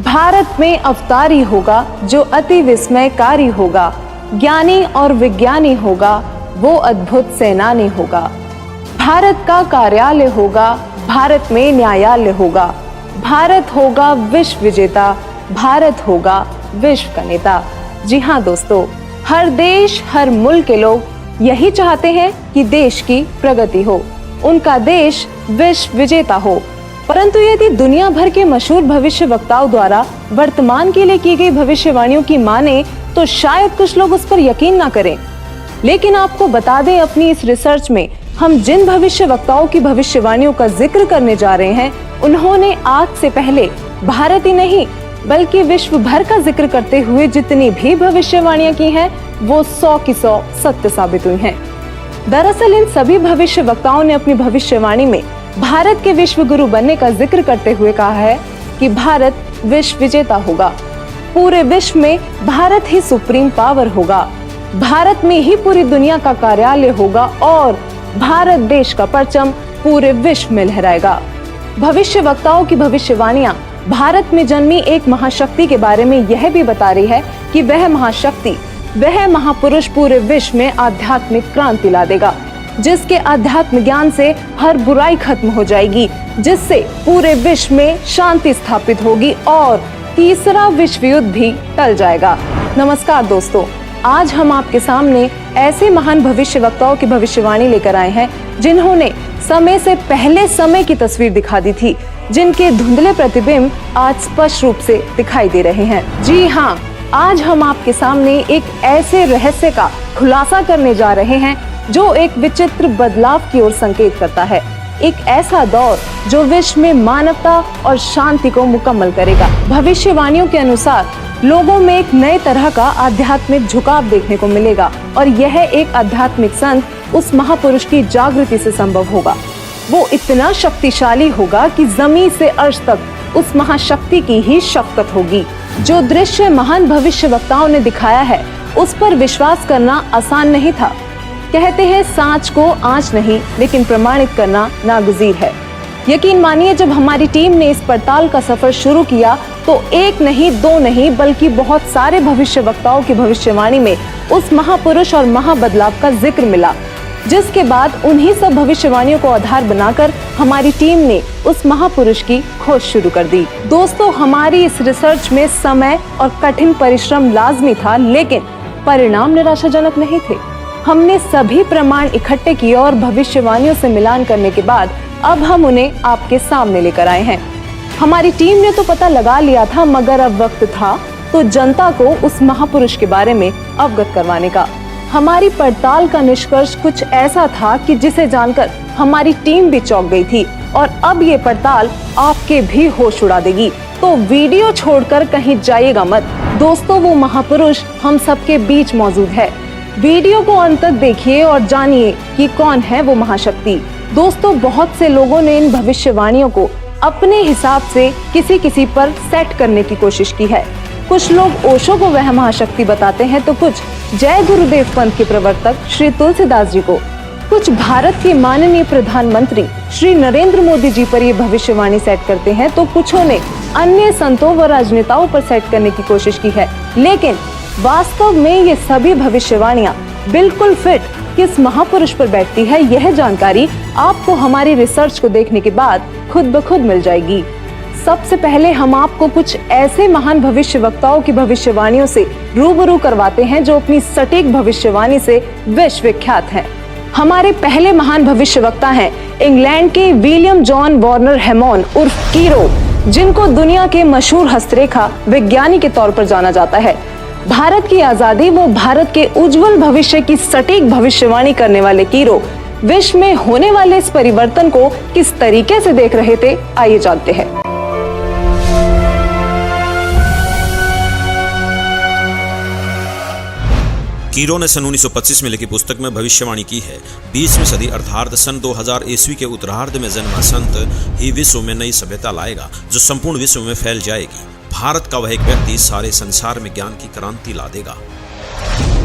भारत में अवतारी होगा जो अति विस्मयकारी होगा, ज्ञानी और विज्ञानी होगा वो अद्भुत सेनानी होगा। भारत का कार्यालय होगा, भारत में न्यायालय होगा, भारत होगा विश्व विजेता, भारत होगा विश्व का नेता। जी हाँ दोस्तों, हर देश हर मुल्क के लोग यही चाहते हैं कि देश की प्रगति हो, उनका देश विश्व विजेता हो। परंतु यदि दुनिया भर के मशहूर भविष्य वक्ताओं द्वारा वर्तमान के लिए की गई भविष्यवाणियों की माने तो शायद कुछ लोग उस पर यकीन ना करें। लेकिन आपको बता दें, अपनी इस रिसर्च में हम जिन भविष्य वक्ताओं की भविष्यवाणियों का जिक्र करने जा रहे हैं, उन्होंने आज से पहले भारत ही नहीं बल्कि विश्व भर का जिक्र करते हुए जितनी भी भविष्यवाणियां की हैं, वो 100 की 100 सत्य साबित हुई हैं। दरअसल इन सभी भविष्य वक्ताओं ने अपनी भविष्यवाणी में भारत के विश्व गुरु बनने का जिक्र करते हुए कहा है कि भारत विश्व विजेता होगा, पूरे विश्व में भारत ही सुप्रीम पावर होगा, भारत में ही पूरी दुनिया का कार्यालय होगा और भारत देश का परचम पूरे विश्व में लहराएगा। भविष्य वक्ताओं की भविष्यवाणियां भारत में जन्मी एक महाशक्ति के बारे में यह भी बता रही है कि वह महाशक्ति, वह महापुरुष पूरे विश्व में आध्यात्मिक क्रांति ला देगा, जिसके आध्यात्म ज्ञान से हर बुराई खत्म हो जाएगी, जिससे पूरे विश्व में शांति स्थापित होगी और तीसरा विश्व युद्ध भी टल जाएगा। नमस्कार दोस्तों, आज हम आपके सामने ऐसे महान भविष्य वक्ताओं की भविष्यवाणी लेकर आए हैं जिन्होंने समय से पहले समय की तस्वीर दिखा दी थी, जिनके धुंधले प्रतिबिंब आज स्पष्ट रूप से दिखाई दे रहे हैं। जी हाँ, आज हम आपके सामने एक ऐसे रहस्य का खुलासा करने जा रहे हैं जो एक विचित्र बदलाव की ओर संकेत करता है, एक ऐसा दौर जो विश्व में मानवता और शांति को मुकम्मल करेगा। भविष्यवाणियों के अनुसार लोगों में एक नए तरह का आध्यात्मिक झुकाव देखने को मिलेगा और यह एक आध्यात्मिक संत उस महापुरुष की जागृति से संभव होगा। वो इतना शक्तिशाली होगा कि जमीन से अर्श तक उस महाशक्ति की ही शक्ति होगी। जो दृश्य महान भविष्य वक्ताओं ने दिखाया है उस पर विश्वास करना आसान नहीं था। कहते हैं सांच को आंच नहीं लेकिन प्रमाणित करना नागुज़ीर है। यकीन मानिए, जब हमारी टीम ने इस पड़ताल का सफर शुरू किया तो एक नहीं दो नहीं बल्कि बहुत सारे भविष्य वक्ताओं की भविष्यवाणी में उस महापुरुष और महाबदलाव का जिक्र मिला, जिसके बाद उन्हीं सब भविष्यवाणियों को आधार बनाकर हमारी टीम ने उस महापुरुष की खोज शुरू कर दी। दोस्तों, हमारी इस रिसर्च में समय और कठिन परिश्रम लाजमी था, लेकिन परिणाम निराशाजनक नहीं थे। हमने सभी प्रमाण इकट्ठे किए और भविष्यवाणियों से मिलान करने के बाद अब हम उन्हें आपके सामने लेकर आए हैं। हमारी टीम ने तो पता लगा लिया था, मगर अब वक्त था तो जनता को उस महापुरुष के बारे में अवगत करवाने का। हमारी पड़ताल का निष्कर्ष कुछ ऐसा था कि जिसे जानकर हमारी टीम भी चौंक गई थी और अब ये पड़ताल आपके भी होश उड़ा देगी। तो वीडियो छोड़कर कहीं जाइएगा मत। दोस्तों, वो महापुरुष हम सबके बीच मौजूद है। वीडियो को अंत तक देखिए और जानिए कि कौन है वो महाशक्ति। दोस्तों, बहुत से लोगों ने इन भविष्यवाणियों को अपने हिसाब से किसी पर सेट करने की कोशिश की है। कुछ लोग ओशो को वह महाशक्ति बताते हैं तो कुछ जय गुरुदेव पंथ के प्रवर्तक श्री तुलसीदास जी को, कुछ भारत के माननीय प्रधानमंत्री श्री नरेंद्र मोदी जी पर ये भविष्यवाणी सेट करते हैं तो कुछों ने अन्य संतों व राजनेताओं पर सेट करने की कोशिश की है। लेकिन वास्तव में ये सभी भविष्यवाणियां बिल्कुल फिट किस महापुरुष पर बैठती है, यह जानकारी आपको हमारी रिसर्च को देखने के बाद खुद ब खुद मिल जाएगी। सबसे पहले हम आपको कुछ ऐसे महान भविष्य वक्ताओं की भविष्यवाणियों से रूबरू करवाते हैं जो अपनी सटीक भविष्यवाणी से विश्व विख्यात हैं। हमारे पहले महान भविष्य वक्ता हैं इंग्लैंड के विलियम जॉन वार्नर हैमॉन उर्फ कीरो, जिनको दुनिया के मशहूर हस्तरेखा विज्ञानी के तौर पर जाना जाता है। भारत की आजादी व भारत के उज्जवल भविष्य की सटीक भविष्यवाणी करने वाले कीरो विश्व में होने वाले इस परिवर्तन को किस तरीके से देख रहे थे, आइए जानते हैं। कीरो ने सन 1925 में लिखी पुस्तक में भविष्यवाणी की है 20वीं सदी अर्थात सन 2000 ईस्वी के उत्तरार्ध में जन्मा संत ही विश्व में नई सभ्यता लाएगा जो संपूर्ण विश्व में फैल जाएगी। भारत का वह एक व्यक्ति सारे संसार में ज्ञान की क्रांति ला देगा।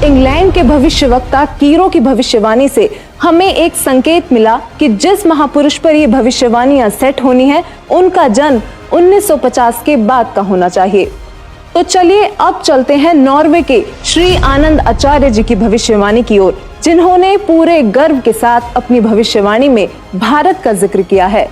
इंग्लैंड के भविष्यवक्ता कीरो की भविष्यवाणी से हमें एक संकेत मिला कि जिस महापुरुष पर ये भविष्यवाणियां सेट होनी है उनका जन्म 1950 के बाद का होना चाहिए। तो चलिए अब चलते हैं नॉर्वे के श्री आनंद आचार्य जी की भविष्यवाणी की ओर, जिन्होंने पूरे गर्व के साथ अपनी भविष्यवाणी में भारत का जिक्र किया है।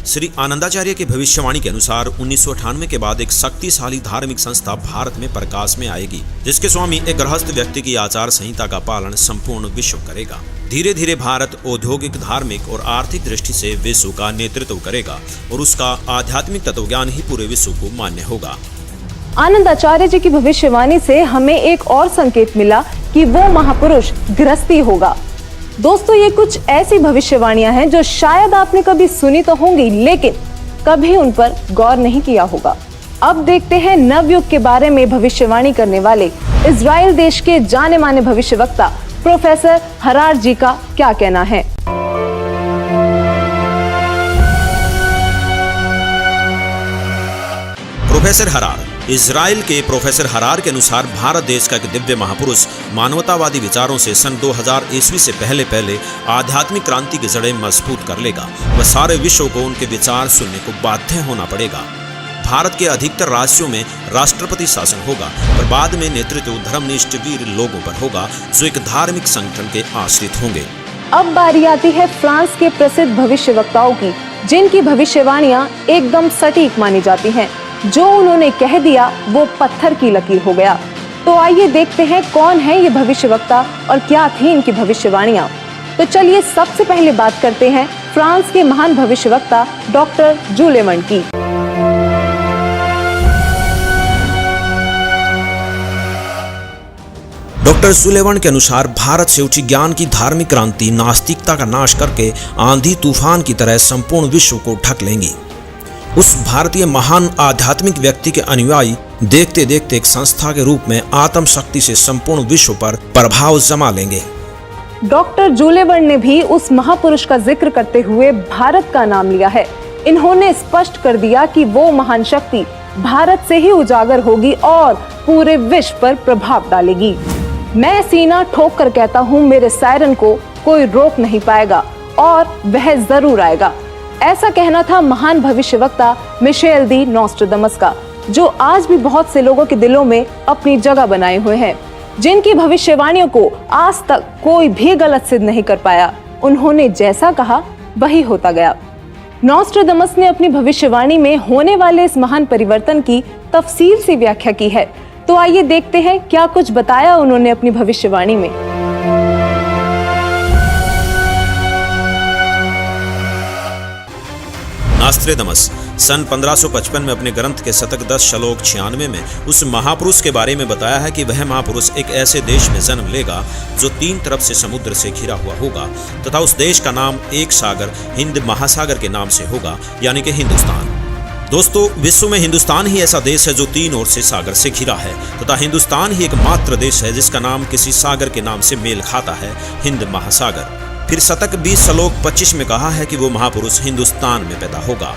श्री आनंदाचार्य की भविष्यवाणी के अनुसार 1998 के बाद एक शक्तिशाली धार्मिक संस्था भारत में प्रकाश में आएगी, जिसके स्वामी एक गृहस्थ व्यक्ति की आचार संहिता का पालन संपूर्ण विश्व करेगा। धीरे धीरे भारत औद्योगिक, धार्मिक और आर्थिक दृष्टि से विश्व का नेतृत्व करेगा और उसका आध्यात्मिक तत्वज्ञान ही पूरे विश्व को मान्य होगा। आनंद आचार्य जी की भविष्यवाणी से हमें एक और संकेत मिला कि वो महापुरुष गृहस्थी होगा। दोस्तों, ये कुछ ऐसी भविष्यवाणियां हैं जो शायद आपने कभी सुनी तो होंगी, लेकिन कभी उन पर गौर नहीं किया होगा। अब देखते हैं नवयुग के बारे में भविष्यवाणी करने वाले इजराइल देश के जाने माने भविष्यवक्ता प्रोफेसर हरार जी का क्या कहना है। प्रोफेसर हरार। इजराइल के प्रोफेसर हरार के अनुसार भारत देश का एक दिव्य महापुरुष मानवतावादी विचारों से सन 2000 ईस्वी से पहले आध्यात्मिक क्रांति की जड़ें मजबूत कर लेगा। वह सारे विश्व को उनके विचार सुनने को बाध्य होना पड़ेगा। भारत के अधिकतर राज्यों में राष्ट्रपति शासन होगा, पर बाद में नेतृत्व धर्मनिष्ठ वीर लोगों पर होगा जो एक धार्मिक संगठन के आश्रित होंगे। अब बारी आती है फ्रांस के प्रसिद्ध भविष्यवक्ताओं की, जिनकी भविष्यवाणियां एकदम सटीक मानी जाती हैं। जो उन्होंने कह दिया वो पत्थर की लकीर हो गया। तो आइए देखते हैं कौन है ये भविष्यवक्ता और क्या थी इनकी भविष्यवाणियां। तो चलिए सबसे पहले बात करते हैं फ्रांस के महान भविष्यवक्ता डॉक्टर जूले वर्न की। डॉक्टर जूले वर्न के अनुसार भारत से उठी ज्ञान की धार्मिक क्रांति नास्तिकता का नाश करके आंधी तूफान की तरह संपूर्ण विश्व को ढक लेंगी। उस भारतीय महान आध्यात्मिक व्यक्ति के अनुयायी देखते देखते एक संस्था के रूप में आत्म शक्ति से संपूर्ण विश्व पर प्रभाव जमा लेंगे। डॉक्टर जूले वर्न ने भी उस महापुरुष का जिक्र करते हुए भारत का नाम लिया है। इन्होंने स्पष्ट कर दिया कि वो महान शक्ति भारत से ही उजागर होगी और पूरे विश्व पर प्रभाव डालेगी। मैं सीना ठोक कर कहता हूँ, मेरे सायरन को कोई रोक नहीं पाएगा और वह जरूर आएगा। ऐसा कहना था महान भविष्यवक्ता मिशेल दी नॉस्ट्राडामस का, जो आज भी बहुत से लोगों के दिलों में अपनी जगह बनाए हुए हैं, जिनकी भविष्यवाणियों को आज तक कोई भी गलत सिद्ध नहीं कर पाया। उन्होंने जैसा कहा वही होता गया। नॉस्ट्राडामस ने अपनी भविष्यवाणी में होने वाले इस महान परिवर्तन की तफसील से व्याख्या की है। तो आइए देखते हैं क्या कुछ बताया उन्होंने अपनी भविष्यवाणी में। नॉस्ट्राडामस सन 1555 में अपने ग्रंथ के शतक 10 श्लोक 96 में उस महापुरुष के बारे में बताया है कि वह महापुरुष एक ऐसे देश में जन्म लेगा जो 3 तरफ से समुद्र से घिरा हुआ होगा तथा उस देश का नाम एक सागर हिंद महासागर के नाम से होगा, यानी कि हिंदुस्तान। दोस्तों, विश्व में हिंदुस्तान ही ऐसा देश है जो 3 ओर से सागर से घिरा है तथा हिंदुस्तान ही एकमात्र देश है जिसका नाम किसी सागर के नाम से मेल खाता है, हिंद महासागर। फिर शतक 20 श्लोक 25 में कहा है कि वो महापुरुष हिंदुस्तान में पैदा होगा।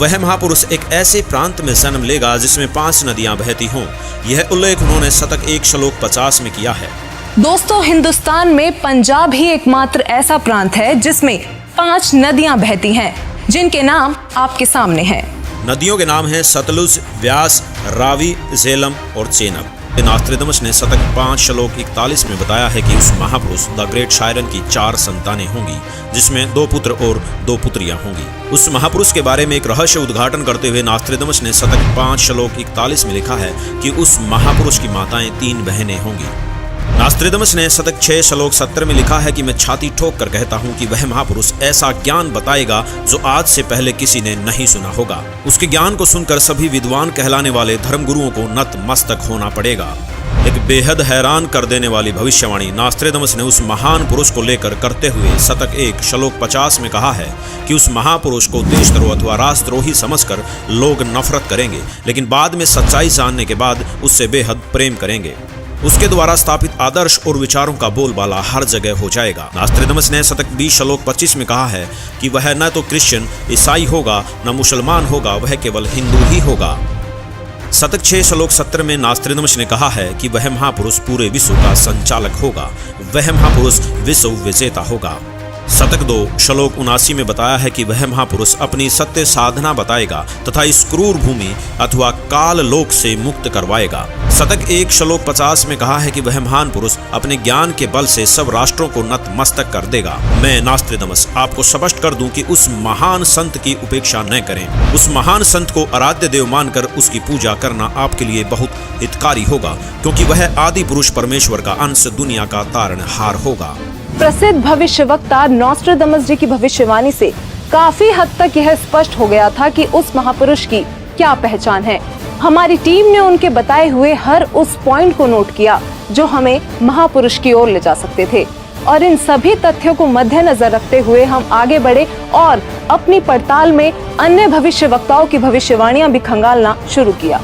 वह महापुरुष एक ऐसे प्रांत में जन्म लेगा जिसमें 5 नदियां बहती हों। यह उल्लेख उन्होंने शतक 1 श्लोक 50 में किया है। दोस्तों, हिंदुस्तान में पंजाब ही एकमात्र ऐसा प्रांत है जिसमें 5 नदियां बहती हैं, जिनके नाम आपके सामने हैं। नदियों के नाम हैं सतलुज, व्यास, रावी, झेलम और चेनाब। नॉस्ट्राडामस ने शतक 5 श्लोक 41 में बताया है कि उस महापुरुष द ग्रेट शायरन की 4 संतानें होंगी, जिसमें 2 पुत्र और 2 पुत्रियां होंगी। उस महापुरुष के बारे में एक रहस्य उद्घाटन करते हुए नॉस्ट्राडामस ने शतक 5 श्लोक 41 में लिखा है कि उस महापुरुष की माताएं 3 बहनें होंगी। नॉस्ट्राडामस ने शतक 6 श्लोक 70 में लिखा है कि मैं छाती ठोक कर कहता हूँ कि वह महापुरुष ऐसा ज्ञान बताएगा जो आज से पहले किसी ने नहीं सुना होगा। उसके ज्ञान को सुनकर सभी विद्वान कहलाने वाले धर्मगुरुओं को नतमस्तक होना पड़ेगा। एक बेहद हैरान कर देने वाली भविष्यवाणी नॉस्ट्राडामस ने उस महान पुरुष को लेकर करते हुए शतक 1 श्लोक 50 में कहा है कि उस महापुरुष को देशद्रोह अथवा राष्ट्रद्रोही समझकर लोग नफरत करेंगे, लेकिन बाद में सच्चाई जानने के बाद उससे बेहद प्रेम करेंगे। उसके द्वारा स्थापित आदर्श और विचारों का बोलबाला हर जगह हो जाएगा। नॉस्ट्राडामस ने शतक 20 श्लोक 25 में कहा है कि वह न तो क्रिश्चियन ईसाई होगा न मुसलमान होगा, वह केवल हिंदू ही होगा। शतक 6 श्लोक 17 में नास्त्रोदामस ने कहा है कि वह महापुरुष पूरे विश्व का संचालक होगा, वह महापुरुष विश्व विजेता होगा। शतक 2 श्लोक 79 में बताया है कि वह महापुरुष अपनी सत्य साधना बताएगा तथा इस क्रूर भूमि अथवा काल लोक से मुक्त करवाएगा। शतक 1 श्लोक 50 में कहा है कि वह महान पुरुष अपने ज्ञान के बल से सब राष्ट्रों को नतमस्तक कर देगा। मैं नास्त्रोदामस आपको स्पष्ट कर दूं कि उस महान संत की उपेक्षा न करें। उस महान संत को आराध्य देव मानकर उसकी पूजा करना आपके लिए बहुत हितकारी होगा, क्योंकि वह आदि पुरुष परमेश्वर का अंश दुनिया का तारणहार होगा। प्रसिद्ध भविष्यवक्ता नॉस्ट्राडामस जी की भविष्यवाणी से काफी हद तक यह स्पष्ट हो गया था कि उस महापुरुष की क्या पहचान है। हमारी टीम ने उनके बताए हुए हर उस पॉइंट को नोट किया जो हमें महापुरुष की ओर ले जा सकते थे, और इन सभी तथ्यों को मद्देनजर रखते हुए हम आगे बढ़े और अपनी पड़ताल में अन्य भविष्यवक्ताओं की भविष्यवाणियां भी खंगालना शुरू किया।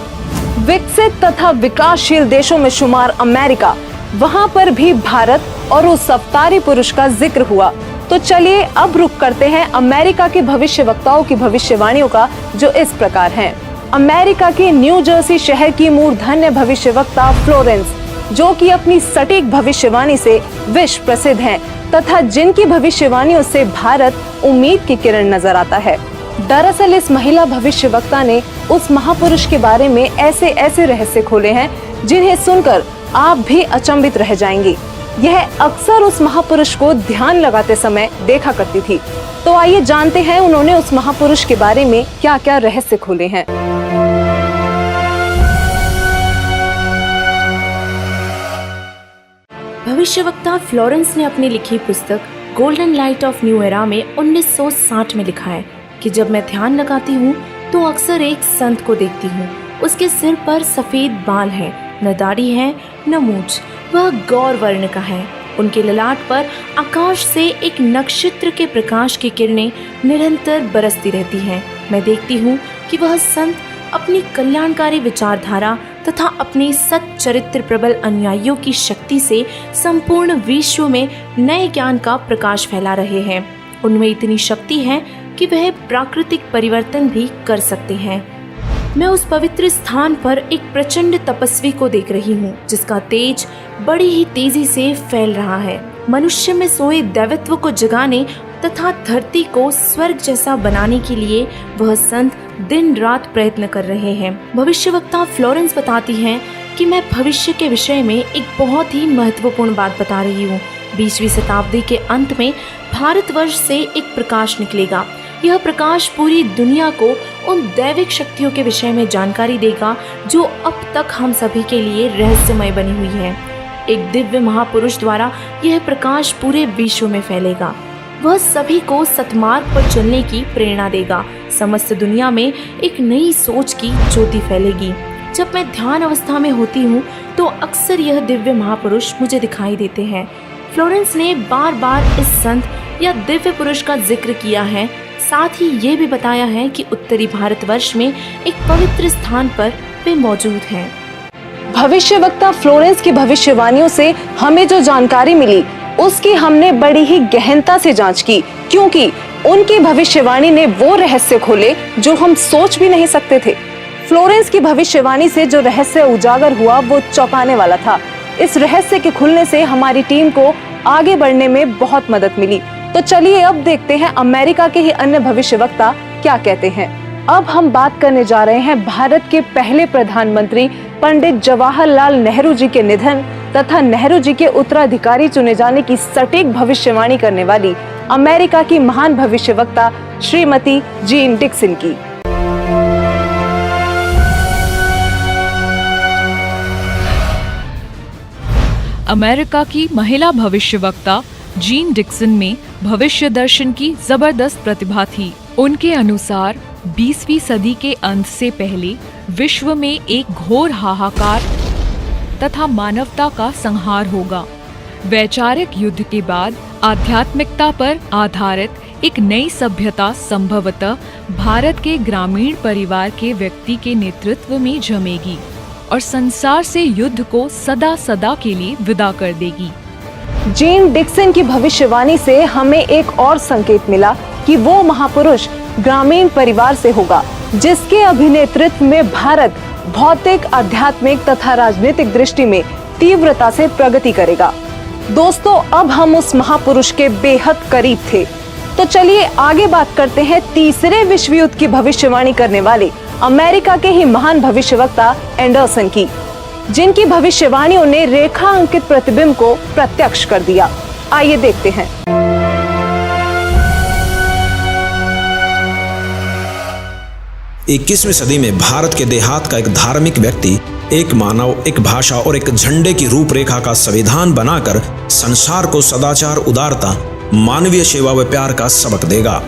विकसित तथा विकासशील देशों में शुमार अमेरिका, वहां पर भी भारत और उस अवतारी पुरुष का जिक्र हुआ। तो चलिए अब रुक करते हैं अमेरिका के भविष्यवक्ताओं की भविष्यवाणियों का, जो इस प्रकार हैं। अमेरिका के न्यू जर्सी शहर की मूर्धन्य भविष्यवक्ता फ्लोरेंस, जो कि अपनी सटीक भविष्यवाणी से विश्व प्रसिद्ध हैं तथा जिनकी भविष्यवाणियों से भारत उम्मीद की किरण नजर आता है। दरअसल इस महिला भविष्यवक्ता ने उस महापुरुष के बारे में ऐसे ऐसे रहस्य खोले हैं जिन्हें सुनकर आप भी अचंभित रह जाएंगी। यह अक्सर उस महापुरुष को ध्यान लगाते समय देखा करती थी। तो आइए जानते हैं उन्होंने उस महापुरुष के बारे में क्या क्या रहस्य खोले हैं। भविष्यवक्ता फ्लोरेंस ने अपनी लिखी पुस्तक golden light of new era में 1960 में लिखा है कि जब मैं ध्यान लगाती हूँ तो अक्सर एक संत को देखती हूँ। उसके सिर पर सफेद बाल हैं, न दाढ़ी है न मूंछ, वह गौर वर्ण का है। उनके ललाट पर आकाश से एक नक्षत्र के प्रकाश की किरणें निरंतर बरसती रहती हैं। मैं देखती हूँ कि वह संत अपनी कल्याणकारी विचारधारा तथा अपने सच्चरित्र प्रबल अनुयायियों की शक्ति से संपूर्ण विश्व में नए ज्ञान का प्रकाश फैला रहे हैं। उनमें इतनी शक्ति है कि वह प्राकृतिक परिवर्तन भी कर सकते हैं। मैं उस पवित्र स्थान पर एक प्रचंड तपस्वी को देख रही हूँ, जिसका तेज बड़ी ही तेजी से फैल रहा है। मनुष्य में सोए दैवत्व को जगाने तथा धरती को स्वर्ग जैसा बनाने के लिए वह संत दिन रात प्रयत्न कर रहे हैं। भविष्यवक्ता फ्लोरेंस बताती हैं कि मैं भविष्य के विषय में एक बहुत ही महत्वपूर्ण बात बता रही हूँ। 20वीं शताब्दी के अंत में भारतवर्ष से एक प्रकाश निकलेगा। यह प्रकाश पूरी दुनिया को उन दैविक शक्तियों के विषय में जानकारी देगा जो अब तक हम सभी के लिए रहस्यमय बनी हुई है। एक दिव्य महापुरुष द्वारा यह प्रकाश पूरे विश्व में फैलेगा। वह सभी को सतमार्ग पर चलने की प्रेरणा देगा। समस्त दुनिया में एक नई सोच की ज्योति फैलेगी। जब मैं ध्यान अवस्था में होती हूँ तो अक्सर यह दिव्य महापुरुष मुझे दिखाई देते हैं। फ्लोरेंस ने बार बार इस संत या दिव्य पुरुष का जिक्र किया है। साथ ही ये भी बताया है कि उत्तरी भारतवर्ष में एक पवित्र स्थान पर वे मौजूद हैं। भविष्यवक्ता फ्लोरेंस की भविष्यवाणियों से हमें जो जानकारी मिली उसकी हमने बड़ी ही गहनता से जांच की, क्योंकि उनकी भविष्यवाणी ने वो रहस्य खोले जो हम सोच भी नहीं सकते थे। फ्लोरेंस की भविष्यवाणी से जो रहस्य उजागर हुआ वो चौंकाने वाला था। इस रहस्य के खुलने से हमारी टीम को आगे बढ़ने में बहुत मदद मिली। तो चलिए अब देखते हैं अमेरिका के ही अन्य भविष्यवक्ता क्या कहते हैं। अब हम बात करने जा रहे हैं भारत के पहले प्रधानमंत्री पंडित जवाहरलाल नेहरू जी के निधन तथा नेहरू जी के उत्तराधिकारी चुने जाने की सटीक भविष्यवाणी करने वाली अमेरिका की महान भविष्यवक्ता श्रीमती जीन डिक्सन की। अमेरिका की महिला भविष्यवक्ता जीन डिक्सन में भविष्य दर्शन की जबरदस्त प्रतिभा थी। उनके अनुसार 20वीं सदी के अंत से पहले विश्व में एक घोर हाहाकार तथा मानवता का संहार होगा। वैचारिक युद्ध के बाद आध्यात्मिकता पर आधारित एक नई सभ्यता संभवतः भारत के ग्रामीण परिवार के व्यक्ति के नेतृत्व में जमेगी और संसार से युद्ध को सदा सदा के लिए विदा कर देगी। जीन डिक्सन की भविष्यवाणी से हमें एक और संकेत मिला कि वो महापुरुष ग्रामीण परिवार से होगा जिसके अभिनेतृत्व में भारत भौतिक, आध्यात्मिक तथा राजनीतिक दृष्टि में तीव्रता से प्रगति करेगा। दोस्तों, अब हम उस महापुरुष के बेहद करीब थे, तो चलिए आगे बात करते हैं तीसरे विश्व युद्ध की भविष्यवाणी करने वाले अमेरिका के ही महान भविष्यवक्ता एंडरसन की, जिनकी भविष्यवाणियों ने रेखा अंकित प्रतिबिंब को प्रत्यक्ष कर दिया। आइए देखते हैं। 21वीं सदी में भारत के देहात का एक धार्मिक व्यक्ति एक मानव, एक भाषा और एक झंडे की रूपरेखा का संविधान बनाकर संसार को सदाचार, उदारता, मानवीय सेवा व प्यार का सबक देगा।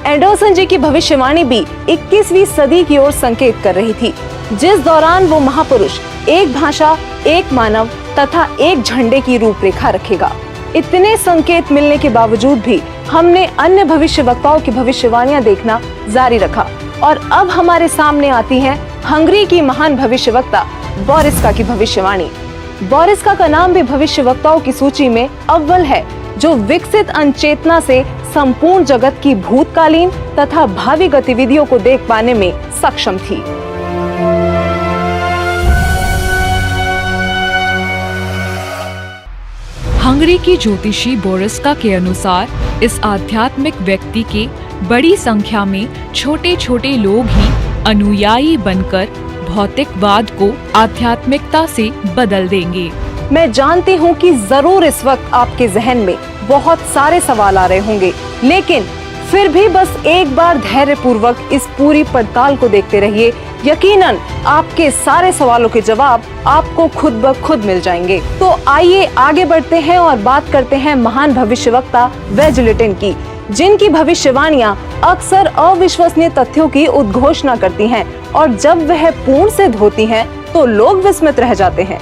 एंडरसन जी की भविष्यवाणी भी 21वीं सदी की ओर संकेत कर रही थी, जिस दौरान वो महापुरुष एक भाषा, एक मानव तथा एक झंडे की रूपरेखा रखेगा। इतने संकेत मिलने के बावजूद भी हमने अन्य भविष्यवक्ताओं की भविष्यवाणियां देखना जारी रखा और अब हमारे सामने आती है हंगरी की महान भविष्यवक्ता बोरिस्का की भविष्यवाणी। बोरिस्का का नाम भी भविष्यवक्ताओं की सूची में अव्वल है, जो विकसित अनचेतना से संपूर्ण जगत की भूतकालीन तथा भावी गतिविधियों को देख पाने में सक्षम थी। हंगरी की ज्योतिषी बोरिस्का के अनुसार इस आध्यात्मिक व्यक्ति के बड़ी संख्या में छोटे छोटे लोग ही अनुयायी बनकर भौतिकवाद को आध्यात्मिकता से बदल देंगे। मैं जानती हूँ कि जरूर इस वक्त आपके जहन में बहुत सारे सवाल आ रहे होंगे, लेकिन फिर भी बस एक बार धैर्य पूर्वक इस पूरी पड़ताल को देखते रहिए। यकीनन आपके सारे सवालों के जवाब आपको खुद ब खुद मिल जाएंगे। तो आइए आगे बढ़ते हैं और बात करते हैं महान भविष्यवक्ता वेजलेटिन की, जिनकी भविष्यवाणियां अक्सर अविश्वसनीय तथ्यों की उद्घोषणा करती हैं और जब वह पूर्ण सिद्ध होती हैं तो लोग विस्मित रह जाते हैं।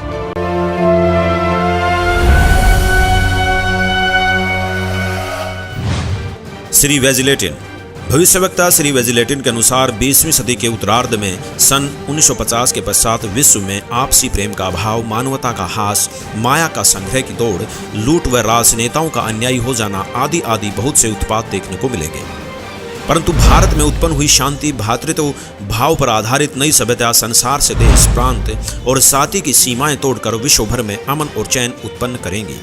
श्री वेजलेटिन। भविष्यवक्ता श्री वेजलेटिन के अनुसार 20वीं सदी के उत्तरार्ध में सन 1950 के पश्चात विश्व में आपसी प्रेम का अभाव, मानवता का हास, माया का संग्रह की दौड़, लूट व राजनेताओं का अन्यायी हो जाना आदि आदि बहुत से उत्पात देखने को मिलेंगे। परंतु भारत में उत्पन्न हुई शांति, भ्रातृत्व भाव पर आधारित नई सभ्यता संसार से देश, प्रांत और जाति की सीमाएं तोड़कर विश्व भर में अमन और चैन उत्पन्न करेंगी।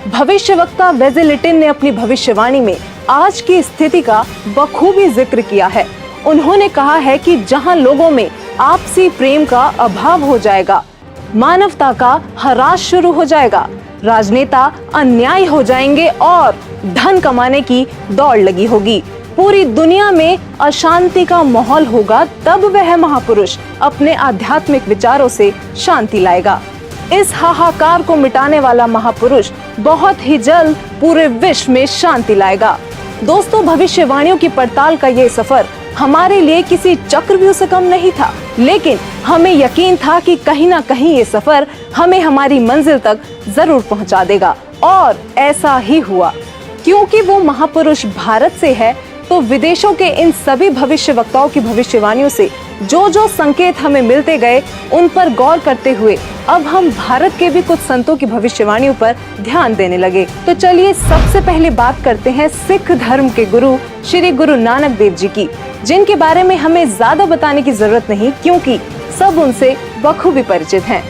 भविष्यवक्ता वेजलेटिन ने अपनी भविष्यवाणी में आज की स्थिति का बखूबी जिक्र किया है। उन्होंने कहा है कि जहां लोगों में आपसी प्रेम का अभाव हो जाएगा, मानवता का ह्रास शुरू हो जाएगा, राजनेता अन्यायी हो जाएंगे और धन कमाने की दौड़ लगी होगी, पूरी दुनिया में अशांति का माहौल होगा, तब वह महापुरुष अपने आध्यात्मिक विचारों से शांति लाएगा। इस हाहाकार को मिटाने वाला महापुरुष बहुत ही जल्द पूरे विश्व में शांति लाएगा। दोस्तों, भविष्यवाणियों की पड़ताल का ये सफर हमारे लिए किसी चक्रव्यूह से कम नहीं था, लेकिन हमें यकीन था कि कहीं ना कहीं ये सफर हमें हमारी मंजिल तक जरूर पहुंचा देगा और ऐसा ही हुआ। क्योंकि वो महापुरुष भारत से है, तो विदेशों के इन सभी भविष्यवक्ताओं की भविष्यवाणियों से जो जो संकेत हमें मिलते गए, उन पर गौर करते हुए अब हम भारत के भी कुछ संतों की भविष्यवाणियों पर ध्यान देने लगे। तो चलिए सबसे पहले बात करते हैं सिख धर्म के गुरु श्री गुरु नानक देव जी की, जिनके बारे में हमें ज्यादा बताने की जरूरत नहीं, क्योंकि सब उनसे बखूबी परिचित हैं।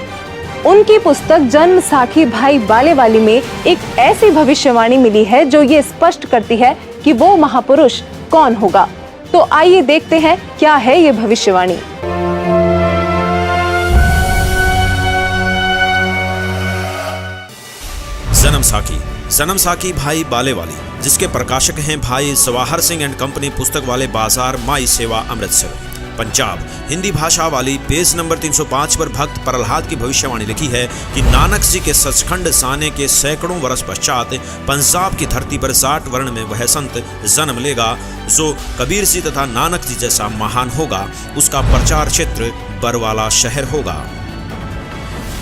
उनकी पुस्तक जन्म साखी भाई बालेवाली में एक ऐसी भविष्यवाणी मिली है जो ये स्पष्ट करती है कि वो महापुरुष कौन होगा। तो आइए देखते हैं क्या है ये भविष्यवाणी। जन्म साखी भाई बालेवाली, जिसके प्रकाशक हैं भाई सवाहर सिंह एंड कंपनी, पुस्तक वाले बाजार, माई सेवा, अमृतसर, पंजाब। हिंदी भाषा वाली। पेज नंबर 305 पर भक्त प्रहलाद की भविष्यवाणी लिखी है कि नानक जी के सचखंड साने के सैकड़ों वर्ष पश्चात पंजाब की धरती पर 60 वर्ण में वह संत जन्म लेगा जो कबीर जी तथा नानक जी जैसा महान होगा। उसका प्रचार क्षेत्र बरवाला शहर होगा।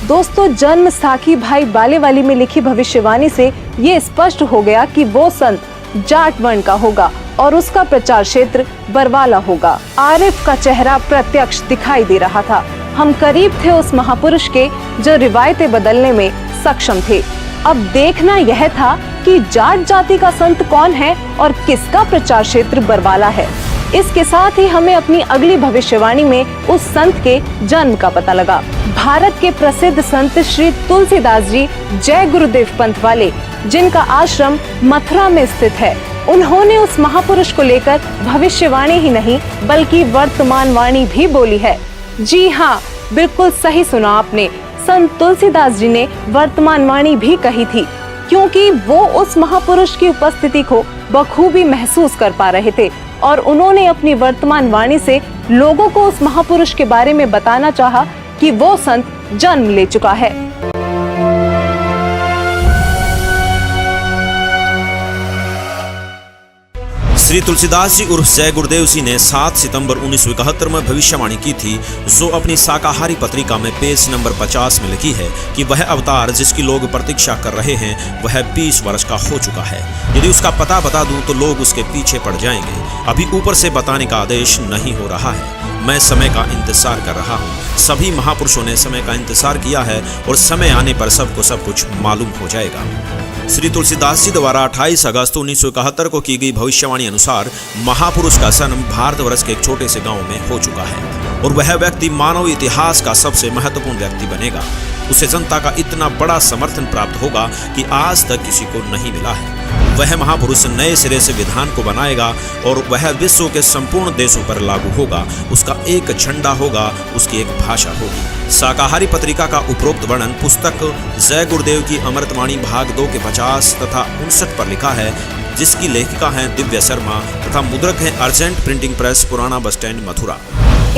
दोस्तों, जन्म साखी भाई बालेवाली में लिखी भविष्यवाणी से ये स्पष्ट हो गया कि वो संत जाट वर्ण का होगा और उसका प्रचार क्षेत्र बरवाला होगा। आरिफ का चेहरा प्रत्यक्ष दिखाई दे रहा था। हम करीब थे उस महापुरुष के जो रिवायतें बदलने में सक्षम थे। अब देखना यह था कि जाट जाति का संत कौन है और किसका प्रचार क्षेत्र बरवाला है। इसके साथ ही हमें अपनी अगली भविष्यवाणी में उस संत के जन्म का पता लगा। भारत के प्रसिद्ध संत श्री तुलसीदास जी जय गुरुदेव पंथ वाले, जिनका आश्रम मथुरा में स्थित है, उन्होंने उस महापुरुष को लेकर भविष्यवाणी ही नहीं बल्कि वर्तमान वाणी भी बोली है। जी हाँ, बिल्कुल सही सुना आपने। संत तुलसीदास जी ने वर्तमान वाणी भी कही थी, क्योंकि वो उस महापुरुष की उपस्थिति को बखूबी महसूस कर पा रहे थे और उन्होंने अपनी वर्तमान वाणी से लोगों को उस महापुरुष के बारे में बताना चाहा कि वो संत जन्म ले चुका है। श्री तुलसीदास जी उर्फ जय गुरुदेव जी ने 7 सितंबर 1971 में भविष्यवाणी की थी, जो अपनी शाकाहारी पत्रिका में पेज नंबर 50 में लिखी है कि वह अवतार जिसकी लोग प्रतीक्षा कर रहे हैं वह 20 वर्ष का हो चुका है। यदि उसका पता बता दूं तो लोग उसके पीछे पड़ जाएंगे। अभी ऊपर से बताने का आदेश नहीं हो रहा है। मैं समय का इंतजार कर रहा हूँ। सभी महापुरुषों ने समय का इंतजार किया है और समय आने पर सबको सब कुछ मालूम हो जाएगा। श्री तुलसीदास जी द्वारा 28 अगस्त 1971 को की गई भविष्यवाणी अनुसार महापुरुष का जन्म भारतवर्ष के एक छोटे से गांव में हो चुका है और वह व्यक्ति मानव इतिहास का सबसे महत्वपूर्ण व्यक्ति बनेगा। उसे जनता का इतना बड़ा समर्थन प्राप्त होगा कि आज तक किसी को नहीं मिला है। वह महापुरुष नए सिरे से विधान को बनाएगा और वह विश्व के संपूर्ण देशों पर लागू होगा। उसका एक झंडा होगा, उसकी एक भाषा होगी। शाकाहारी पत्रिका का उपरोक्त वर्णन पुस्तक जय गुरुदेव की अमृतवाणी भाग 2 के 50 तथा 59 पर लिखा है, जिसकी लेखिका हैं दिव्या शर्मा तथा मुद्रक हैं अर्जेंट प्रिंटिंग प्रेस, पुराना बस स्टैंड, मथुरा।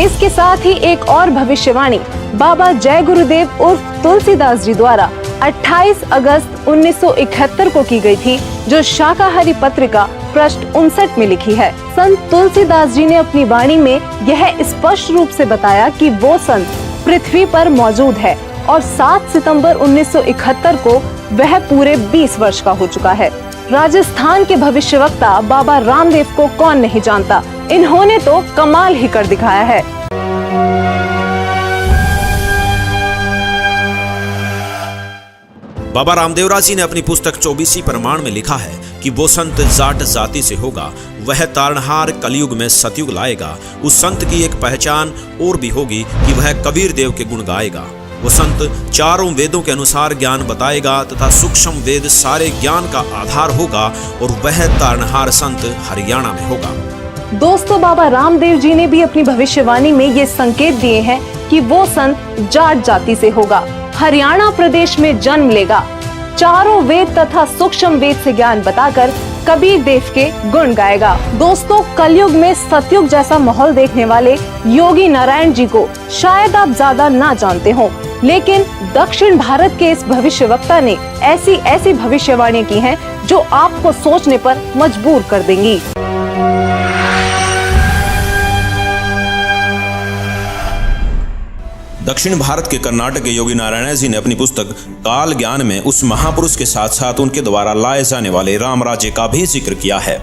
इसके साथ ही एक और भविष्यवाणी बाबा जय गुरुदेव उर्फ तुलसीदास जी द्वारा 28 अगस्त 1971 को की गई थी, जो शाकाहारी पत्रिका पृष्ठ 59 में लिखी है। संत तुलसीदास जी ने अपनी वाणी में यह स्पष्ट रूप से बताया कि वो संत पृथ्वी पर मौजूद है और 7 सितंबर 1971 को वह पूरे 20 वर्ष का हो चुका है। राजस्थान के भविष्यवक्ता बाबा रामदेव को कौन नहीं जानता, इन्होंने तो कमाल ही कर दिखाया है। बाबा रामदेवराज जी ने अपनी पुस्तक 24 प्रमाण में लिखा है कि वो संत जाट जाति से होगा, वह तारणहार कलयुग में सतयुग लाएगा। उस संत की एक पहचान और भी होगी कि वह कबीर देव के गुण गाएगा। वो संत चारों वेदों के अनुसार ज्ञान बताएगा तथा सूक्ष्म वेद सारे ज्ञान का आधार होगा और वह तारणहार संत हरियाणा में होगा। दोस्तों, बाबा रामदेव जी ने भी अपनी भविष्यवाणी में ये संकेत दिए हैं कि वो संत जाट जाति से होगा, हरियाणा प्रदेश में जन्म लेगा, चारों वेद तथा सूक्ष्म वेद से ज्ञान बताकर कबीर देव के गुण गाएगा। दोस्तों, कलयुग में सतयुग जैसा माहौल देखने वाले योगी नारायण जी को शायद आप ज्यादा ना जानते हो, लेकिन दक्षिण भारत के इस भविष्यवक्ता ने ऐसी भविष्यवाणी की हैं जो आपको सोचने पर मजबूर कर देंगी। दक्षिण भारत के कर्नाटक के योगी नारायण जी ने अपनी पुस्तक काल ज्ञान में उस महापुरुष के साथ साथ उनके द्वारा लाए जाने वाले राम राज्य का भी जिक्र किया है।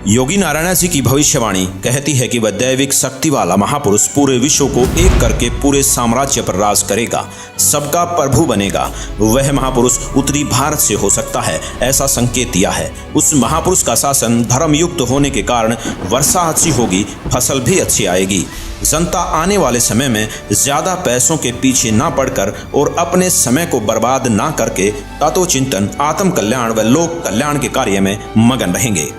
योगी नारायण जी की भविष्यवाणी कहती है कि वह दैविक शक्ति वाला महापुरुष पूरे विश्व को एक करके पूरे साम्राज्य पर राज करेगा, सबका प्रभु बनेगा। वह महापुरुष उत्तरी भारत से हो सकता है, ऐसा संकेत दिया है। उस महापुरुष का शासन धर्मयुक्त होने के कारण वर्षा अच्छी होगी, फसल भी अच्छी आएगी। जनता आने वाले समय में ज्यादा पैसों के पीछे ना पड़कर और अपने समय को बर्बाद ना करके तत्वचिंतन, आत्म कल्याण व लोक कल्याण के कार्य में मगन रहेंगे।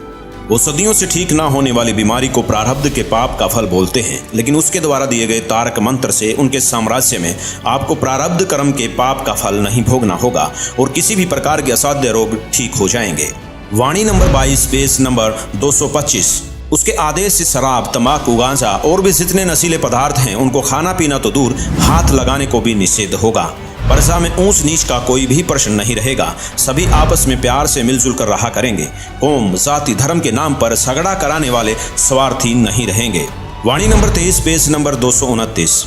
वो सदियों से ठीक ना होने वाली बीमारी को प्रारब्ध के पाप का फल बोलते हैं, लेकिन उसके द्वारा दिए गए तारक मंत्र से उनके साम्राज्य में आपको प्रारब्ध कर्म के पाप का फल नहीं भोगना होगा और किसी भी प्रकार के असाध्य रोग ठीक हो जाएंगे। वाणी नंबर 22 पेज नंबर 225। उसके आदेश से शराब, तंबाकू, गांजा और भी जितने नशीले पदार्थ हैं उनको खाना पीना तो दूर, हाथ लगाने को भी निषेध होगा। प्रजा में ऊंच नीच का कोई भी प्रश्न नहीं रहेगा। सभी आपस में प्यार से मिलजुल कर रहा करेंगे। कौम, जाति, धर्म के नाम पर झगड़ा कराने वाले स्वार्थी नहीं रहेंगे। वाणी नंबर 23 पेज नंबर 229।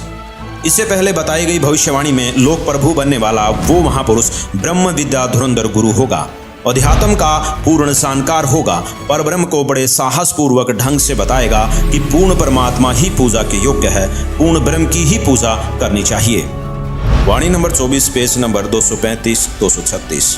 इससे पहले बताई गई भविष्यवाणी में लोक प्रभु बनने वाला वो महापुरुष ब्रह्म विद्या धुरंधर गुरु होगा, अध्यात्म का पूर्ण जानकार होगा, पर ब्रह्म को बड़े साहस पूर्वक ढंग से बताएगा कि पूर्ण परमात्मा ही पूजा के योग्य है, पूर्ण ब्रह्म की ही पूजा करनी चाहिए। वाणी नंबर 24 पेज नंबर 235-236।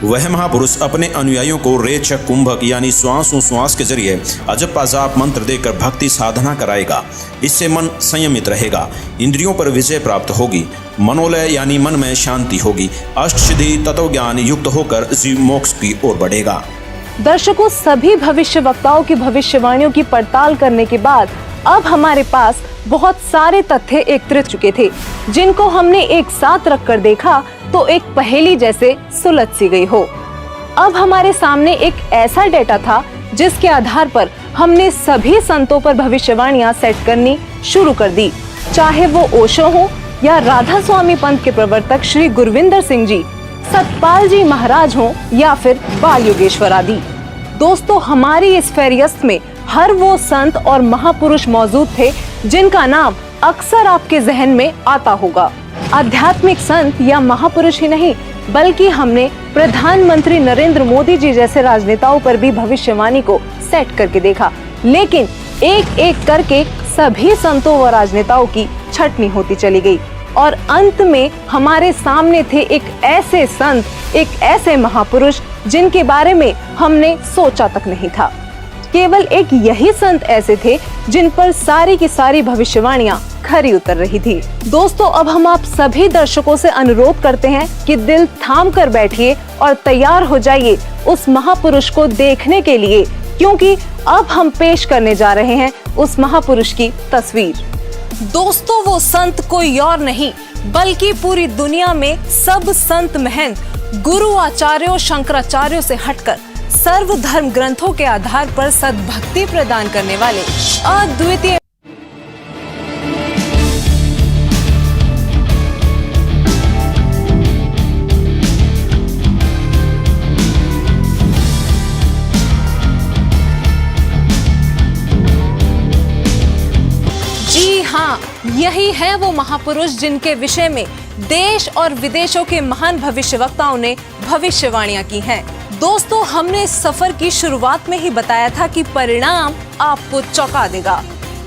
वह महापुरुष अपने अनुयायियों को रेचक कुंभक यानी श्वास के जरिए अजप अजाप मंत्र देकर भक्ति साधना कराएगा। इससे मन संयमित रहेगा, इंद्रियों पर विजय प्राप्त होगी, मनोलय यानी मन में शांति होगी, अष्टसिद्धि तत्व ज्ञान युक्त होकर जीव मोक्ष की ओर बढ़ेगा। दर्शकों, सभी भविष्य वक्ताओं की भविष्यवाणियों की पड़ताल करने के बाद अब हमारे पास बहुत सारे तथ्य एकत्रित चुके थे, जिनको हमने एक साथ रखकर देखा तो एक पहेली जैसे सुलझ सी गई हो। अब हमारे सामने एक ऐसा डेटा था जिसके आधार पर हमने सभी संतों पर भविष्यवाणियां सेट करनी शुरू कर दी, चाहे वो ओशो हो या राधा स्वामी पंथ के प्रवर्तक श्री गुरविंदर सिंह जी, सतपाल जी महाराज हो या फिर बाल योगेश्वर आदि। दोस्तों, हमारी इस फेरियस्त में हर वो संत और महापुरुष मौजूद थे जिनका नाम अक्सर आपके जहन में आता होगा। आध्यात्मिक संत या महापुरुष ही नहीं, बल्कि हमने प्रधानमंत्री नरेंद्र मोदी जी जैसे राजनेताओं पर भी भविष्यवाणी को सेट करके देखा, लेकिन एक एक करके सभी संतों व राजनेताओं की छटनी होती चली गई और अंत में हमारे सामने थे एक ऐसे संत, एक ऐसे महापुरुष जिनके बारे में हमने सोचा तक नहीं था। केवल एक यही संत ऐसे थे जिन पर सारी की सारी भविष्यवाणियां खरी उतर रही थी। दोस्तों, अब हम आप सभी दर्शकों से अनुरोध करते हैं कि दिल थाम कर बैठिए और तैयार हो जाइए उस महापुरुष को देखने के लिए, क्योंकि अब हम पेश करने जा रहे हैं उस महापुरुष की तस्वीर। दोस्तों, वो संत कोई और नहीं बल्कि पूरी दुनिया में सब संत महंत गुरु आचार्यों शंकराचार्यों से हटकर सर्व धर्म ग्रंथों के आधार पर सद्भक्ति प्रदान करने वाले अद्वितीय यही है वो महापुरुष जिनके विषय में देश और विदेशों के महान भविष्यवक्ताओं ने भविष्यवाणियां की हैं। दोस्तों, हमने इस सफर की शुरुआत में ही बताया था कि परिणाम आपको चौंका देगा।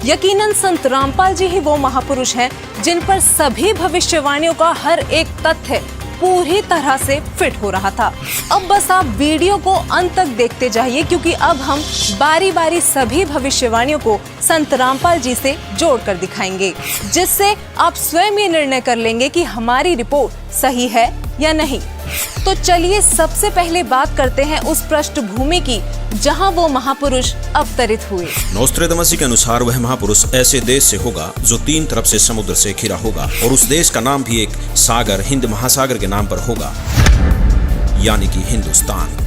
यकीनन संत रामपाल जी ही वो महापुरुष हैं जिन पर सभी भविष्यवाणियों का हर एक तथ्य पूरी तरह से फिट हो रहा था। अब बस आप वीडियो को अंत तक देखते जाइए, क्योंकि अब हम बारी बारी सभी भविष्यवाणियों को संत रामपाल जी से जोड़कर दिखाएंगे, जिससे आप स्वयं ये निर्णय कर लेंगे कि हमारी रिपोर्ट सही है या नहीं। तो चलिए सबसे पहले बात करते हैं उस पृष्ठभूमि की जहां वो महापुरुष अवतरित हुए। नोस्ट्रेदामस के अनुसार वह महापुरुष ऐसे देश से होगा जो 3 तरफ से समुद्र से घिरा होगा और उस देश का नाम भी एक सागर हिंद महासागर के नाम पर होगा, यानी कि हिंदुस्तान।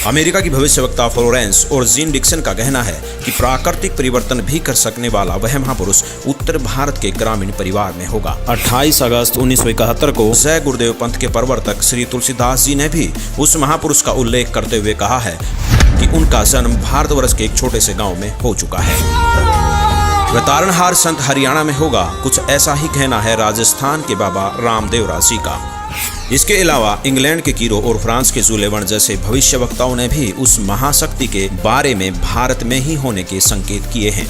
अमेरिका की भविष्यवक्ता फ्लोरेंस और जीन डिक्सन का कहना है कि प्राकृतिक परिवर्तन भी कर सकने वाला वह महापुरुष उत्तर भारत के ग्रामीण परिवार में होगा। 28 अगस्त 1971 को जय गुरुदेव पंथ के प्रवर्तक श्री तुलसीदास जी ने भी उस महापुरुष का उल्लेख करते हुए कहा है कि उनका जन्म भारतवर्ष के एक छोटे से गांव में हो चुका है। वह तारणहार संत हरियाणा में होगा। कुछ ऐसा ही कहना है राजस्थान के बाबा रामदेवरा जी का। इसके अलावा इंग्लैंड के कीरो और फ्रांस के जुलेवन जैसे भविष्यवक्ताओं ने भी उस महाशक्ति के बारे में भारत में ही होने के संकेत किए हैं।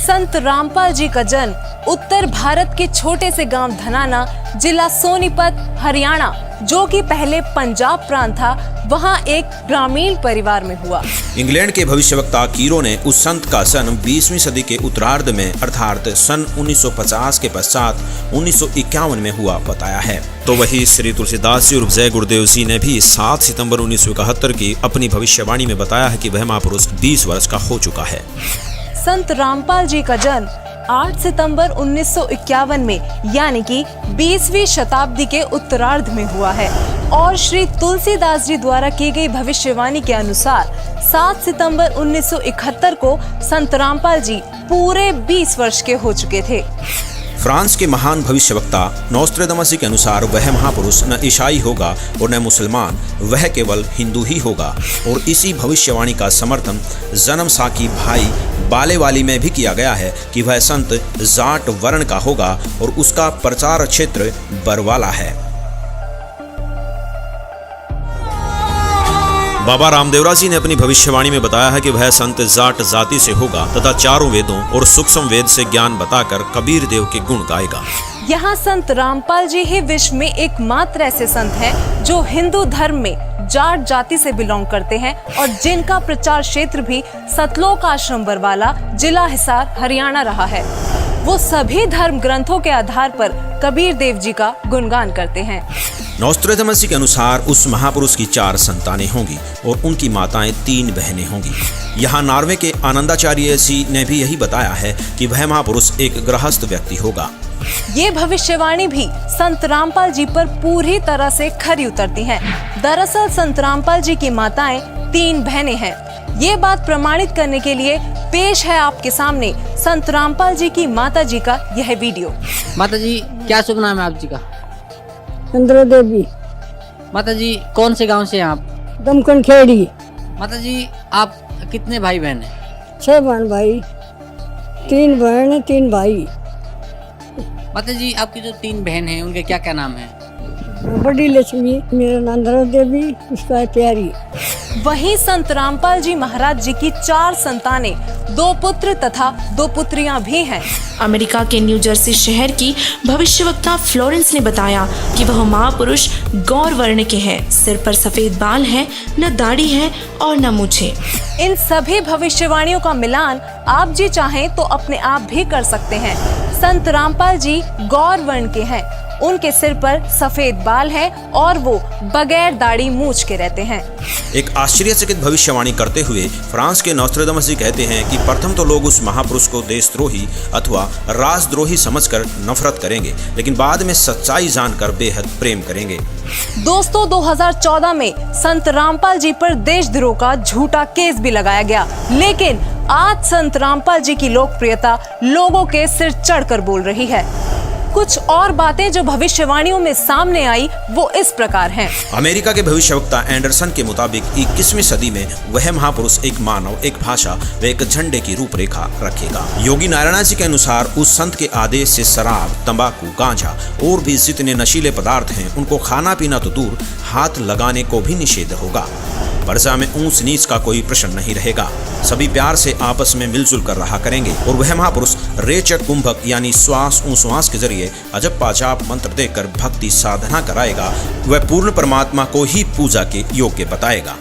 संत रामपाल जी का जन्म उत्तर भारत के छोटे से गांव धनाना, जिला सोनीपत, हरियाणा, जो कि पहले पंजाब प्रांत था, वहां एक ग्रामीण परिवार में हुआ। इंग्लैंड के भविष्यवक्ता कीरो ने उस संत का जन्म 20वीं सदी के उत्तरार्ध में अर्थात सन 1950 के पश्चात 1951 में हुआ बताया है। तो वही श्री तुलसीदास जी और जय गुरुदेव जी ने भी 7 सितंबर 1971 की अपनी भविष्यवाणी में बताया है कि वह महापुरुष 20 वर्ष का हो चुका है। संत रामपाल जी का जन्म 8 सितंबर 1951 में यानी कि 20वीं शताब्दी के उत्तरार्ध में हुआ है और श्री तुलसीदास जी द्वारा की गई भविष्यवाणी के अनुसार 7 सितंबर 1971 को संत रामपाल जी पूरे 20 वर्ष के हो चुके थे। फ्रांस के महान भविष्यवक्ता नोस्ट्रेदामस के अनुसार वह महापुरुष न ईसाई होगा और न मुसलमान, वह केवल हिंदू ही होगा। और इसी भविष्यवाणी का समर्थन जन्म साकी भाई बालेवाली में भी किया गया है कि वह संत जाट वर्ण का होगा और उसका प्रचार क्षेत्र बरवाला है। बाबा रामदेवरा जी ने अपनी भविष्यवाणी में बताया है कि वह संत जाट जाति से होगा तथा चारों वेदों और सूक्ष्म वेद से ज्ञान बताकर कबीर देव के गुण गाएगा। यहाँ संत रामपाल जी ही विश्व में एकमात्र ऐसे संत हैं जो हिंदू धर्म में जाट जाति से बिलोंग करते हैं और जिनका प्रचार क्षेत्र भी सतलोक आश्रम बरवाला, जिला हिसार, हरियाणा रहा है। वो सभी धर्म ग्रंथों के आधार पर कबीर देव जी का गुणगान करते हैं। नोस्ट्रेदामस के अनुसार उस महापुरुष की 4 संतानें होंगी और उनकी माताएं 3 बहनें होंगी। यहाँ नॉर्वे के आनंदाचार्य जी ने भी यही बताया है कि वह महापुरुष एक गृहस्थ व्यक्ति होगा। ये भविष्यवाणी भी संत रामपाल जी पर पूरी तरह से खरी उतरती हैं। दरअसल संत रामपाल जी की माताएं 3 बहनें हैं। ये बात प्रमाणित करने के लिए पेश है आपके सामने संत रामपाल जी की माता जी का यह वीडियो। माता जी, क्या शुभ नाम है आप जी का? चंद्र देवी। माता जी, कौन से गांव से हैं आप? दमकन खेड़ी। माता जी, आप कितने भाई बहन हैं? 6 बहन भाई, 3 बहन 3 भाई। माता जी, आपकी जो 3 बहन हैं उनके क्या क्या नाम हैं? बड़ी लक्ष्मी, मेरा नाम चंद्र देवी, उसका है प्यारी। वहीं संत रामपाल जी महाराज जी की 4 संतानें, 2 पुत्र तथा 2 पुत्रियां भी हैं। अमेरिका के न्यू जर्सी शहर की भविष्यवक्ता फ्लोरेंस ने बताया कि वह महापुरुष गौर वर्ण के हैं। सिर पर सफेद बाल है, न दाढ़ी है और न मूछें। इन सभी भविष्यवाणियों का मिलान आप जी चाहें तो अपने आप भी कर सकते हैं। संत रामपाल जी गौर वर्ण के हैं। उनके सिर पर सफेद बाल है और वो बगैर दाढ़ी मूछ के रहते हैं। एक आश्चर्यचकित भविष्यवाणी करते हुए फ्रांस के नोस्ट्रेदामस जी कहते हैं कि प्रथम तो लोग उस महापुरुष को देशद्रोही अथवा राष्ट्रद्रोही समझकर नफरत करेंगे, लेकिन बाद में सच्चाई जानकर बेहद प्रेम करेंगे। दोस्तों, 2014 में संत रामपाल जी पर देशद्रोह का झूठा केस भी लगाया गया, लेकिन आज संत रामपाल जी की लोकप्रियता लोगों के सिर चढ़कर बोल रही है। कुछ और बातें जो भविष्यवाणियों में सामने आई वो इस प्रकार हैं। अमेरिका के भविष्यवक्ता एंडरसन के मुताबिक 21वीं सदी में वह महापुरुष एक मानव, एक भाषा व एक झंडे की रूपरेखा रखेगा। योगी नारायण जी के अनुसार उस संत के आदेश से शराब, तंबाकू, गांजा और भी जितने नशीले पदार्थ हैं उनको खाना पीना तो दूर, हाथ लगाने को भी निषेध होगा। प्रजा में ऊंच नीच का कोई प्रश्न नहीं रहेगा। सभी प्यार से आपस में मिलजुल कर रहा करेंगे और वह महापुरुष रेचक कुंभक यानी श्वास उश्वास के जरिए अजब पाजाब मंत्र देकर भक्ति साधना कराएगा। वह पूर्ण परमात्मा को ही पूजा के योग्य बताएगा।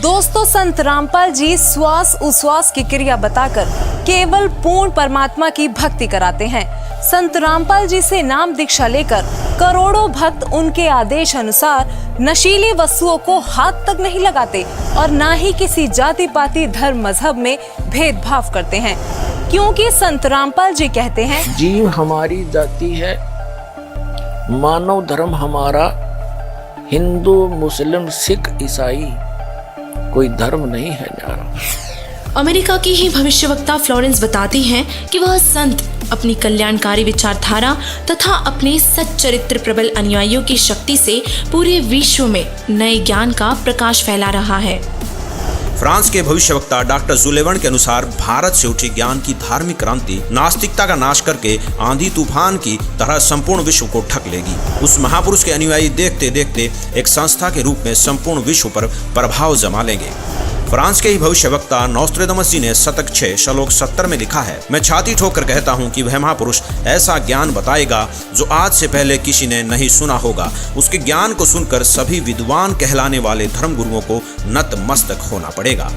दोस्तों, संत रामपाल जी श्वास उश्वास की क्रिया बताकर केवल पूर्ण परमात्मा की भक्ति कराते हैं। संत रामपाल जी से नाम दीक्षा लेकर करोड़ों भक्त उनके आदेश अनुसार नशीली वस्तुओं को हाथ तक नहीं लगाते और ना ही किसी जाति पाति धर्म मजहब में भेदभाव करते हैं, क्योंकि संत रामपाल जी कहते हैं, जीव हमारी जाति है, मानव धर्म हमारा, हिंदू मुस्लिम सिख ईसाई कोई धर्म नहीं है न्यारा। अमेरिका की ही भविष्यवक्ता फ्लोरेंस बताती हैं कि वह संत अपनी कल्याणकारी विचारधारा तथा अपने सच्चरित्र प्रबल अनुयायियों की शक्ति से पूरे विश्व में नए ज्ञान का प्रकाश फैला रहा है। फ्रांस के भविष्यवक्ता डॉक्टर जुलेवन के अनुसार भारत से उठी ज्ञान की धार्मिक क्रांति नास्तिकता का नाश करके आंधी तूफान की तरह संपूर्ण विश्व को ढक लेगी। उस महापुरुष के अनुयायी देखते देखते एक संस्था के रूप में संपूर्ण विश्व पर प्रभाव जमा लेंगे। फ्रांस के ही भविष्यवक्ता नोस्ट्रेदामस जी ने शतक 6 श्लोक 70 में लिखा है, मैं छाती ठोकर कहता हूँ कि वह महापुरुष ऐसा ज्ञान बताएगा जो आज से पहले किसी ने नहीं सुना होगा। उसके ज्ञान को सुनकर सभी विद्वान कहलाने वाले धर्मगुरुओं को नतमस्तक होना पड़ेगा।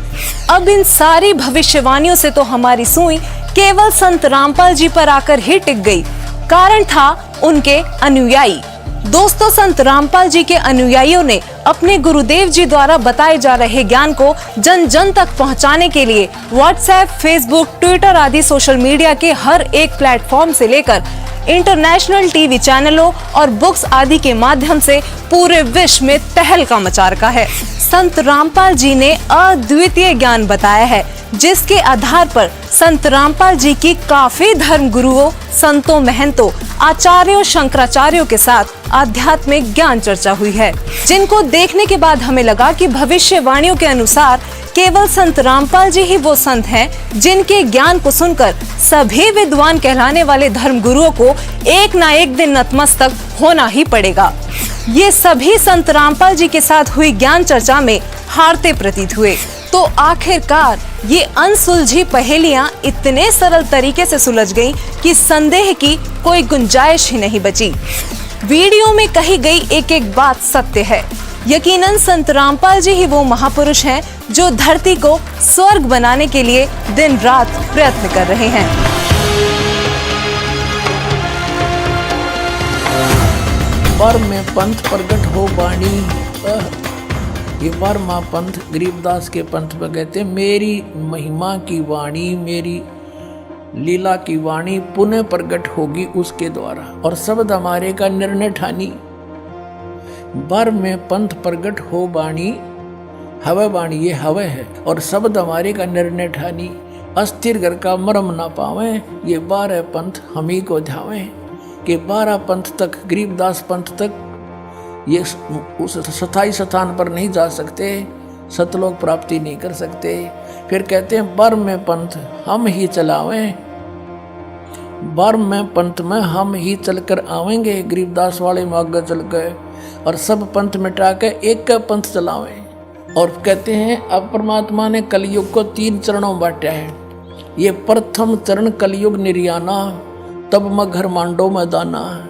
अब इन सारी भविष्यवाणियों से तो हमारी सुई केवल संत रामपाल जी पर आकर ही टिक गई। कारण था उनके अनुयायी। दोस्तों, संत रामपाल जी के अनुयायियों ने अपने गुरुदेव जी द्वारा बताए जा रहे ज्ञान को जन जन तक पहुंचाने के लिए व्हाट्सएप, फेसबुक, ट्विटर आदि सोशल मीडिया के हर एक प्लेटफॉर्म से लेकर इंटरनेशनल टीवी चैनलों और बुक्स आदि के माध्यम से पूरे विश्व में तहलका मचा रखा है। संत रामपाल जी ने अद्वितीय ज्ञान बताया है, जिसके आधार पर संत रामपाल जी की काफी धर्म गुरुओं, संतों, महंतों, आचार्यों, शंकराचार्यों के साथ आध्यात्मिक ज्ञान चर्चा हुई है, जिनको देखने के बाद हमें लगा कि भविष्यवाणियों के अनुसार केवल संत रामपाल जी ही वो संत हैं जिनके ज्ञान को सुनकर सभी विद्वान कहलाने वाले धर्म गुरुओं को एक ना एक दिन नतमस्तक होना ही पड़ेगा। ये सभी संत रामपाल जी के साथ हुई ज्ञान चर्चा में हारते प्रतीत हुए। तो आखिरकार ये अनसुलझी पहेलियां इतने सरल तरीके से सुलझ गईं कि संदेह की कोई गुंजाइश ही नहीं बची। वीडियो में कही गई एक एक बात सत्य है। यकीनन संत रामपाल जी ही वो महापुरुष हैं जो धरती को स्वर्ग बनाने के लिए दिन रात प्रयत्न कर रहे हैं। पर में पंथ प्रगट हो बाणी, ये पर माँ पंथ गरीबदास के पंथ में कहते, मेरी महिमा की वाणी, मेरी लीला की वाणी पुनः प्रगट होगी उसके द्वारा, और शब्द हमारे का निर्णय ठानी। बर में पंथ प्रगट हो बाणी, हवे बाणी ये हवे है, और शब्द हमारे का निर्णय ठानी। अस्थिर घर का मरम ना पावे, ये 12 पंथ हम ही को ध्यावे। कि 12 पंथ तक, गरीबदास पंथ तक ये उस स्थायी स्थान पर नहीं जा सकते, सतलोक प्राप्ति नहीं कर सकते। फिर कहते हैं बर में पंथ हम ही चलावें, बर में पंथ में हम ही चलकर आवेंगे। गरीबदास वाले में आगे चल गए और सब पंथ मिटा के एक का पंथ चलावें। और कहते हैं अब परमात्मा ने कलयुग को 3 चरणों में बांटा है। ये प्रथम चरण कलयुग निर्याना, तब मगर मांडो में दाना।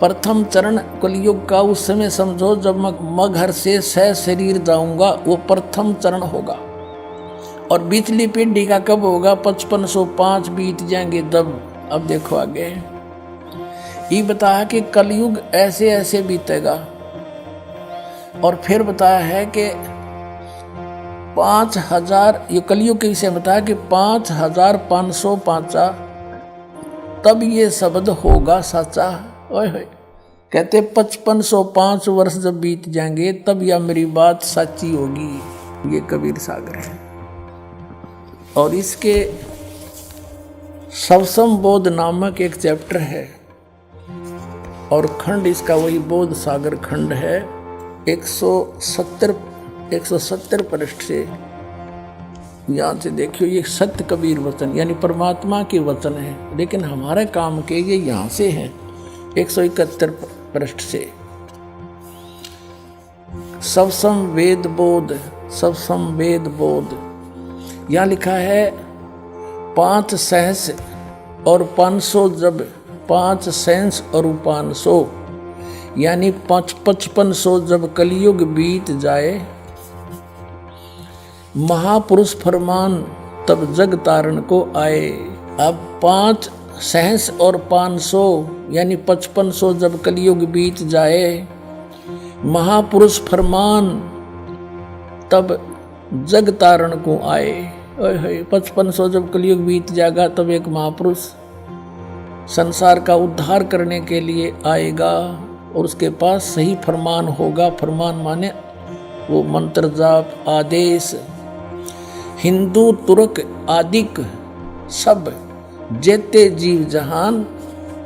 प्रथम चरण कलयुग का उस समय समझो जब मैं घर से सह शरीर जाऊंगा, वो प्रथम चरण होगा। और बीचली पीढ़ी का कब होगा? 5505 बीत जाएंगे तब। अब देखो आगे ये बताया कि कलयुग ऐसे ऐसे बीतेगा। और फिर बताया है कि 5000, ये कलयुग के विषय में बताया कि 5505 तब ये शब्द होगा सच्चा। ओए होए, कहते 5505 वर्ष जब बीत जाएंगे तब यह मेरी बात सच्ची होगी। ये कबीर सागर है। और इसके सवसम बोध नामक एक चैप्टर है, और खंड इसका वही बोध सागर खंड है। 170 पृष्ठ से यहाँ से देखियो, ये सत्य कबीर वचन यानी परमात्मा के वचन है, लेकिन हमारे काम के ये यहाँ से हैं। 171 पृष्ठ से सवसम वेद बोध, सवसम वेद बोध यहाँ लिखा है 5 सहस और 500 जब 5 सहस और 500 यानी 5500 जब कलयुग बीत जाए, महापुरुष फरमान तब जग तारण को आए। अब 5 सहस और 500 यानी 5500 जब कलयुग बीत जाए, महापुरुष फरमान तब जग तारण को आए। 5500 जब कलयुग बीत जाएगा तब एक महापुरुष संसार का उद्धार करने के लिए आएगा, और उसके पास सही फरमान होगा। फरमान माने वो मंत्र जाप आदेश। हिंदू तुर्क आदिक सब जेते जीव जहान,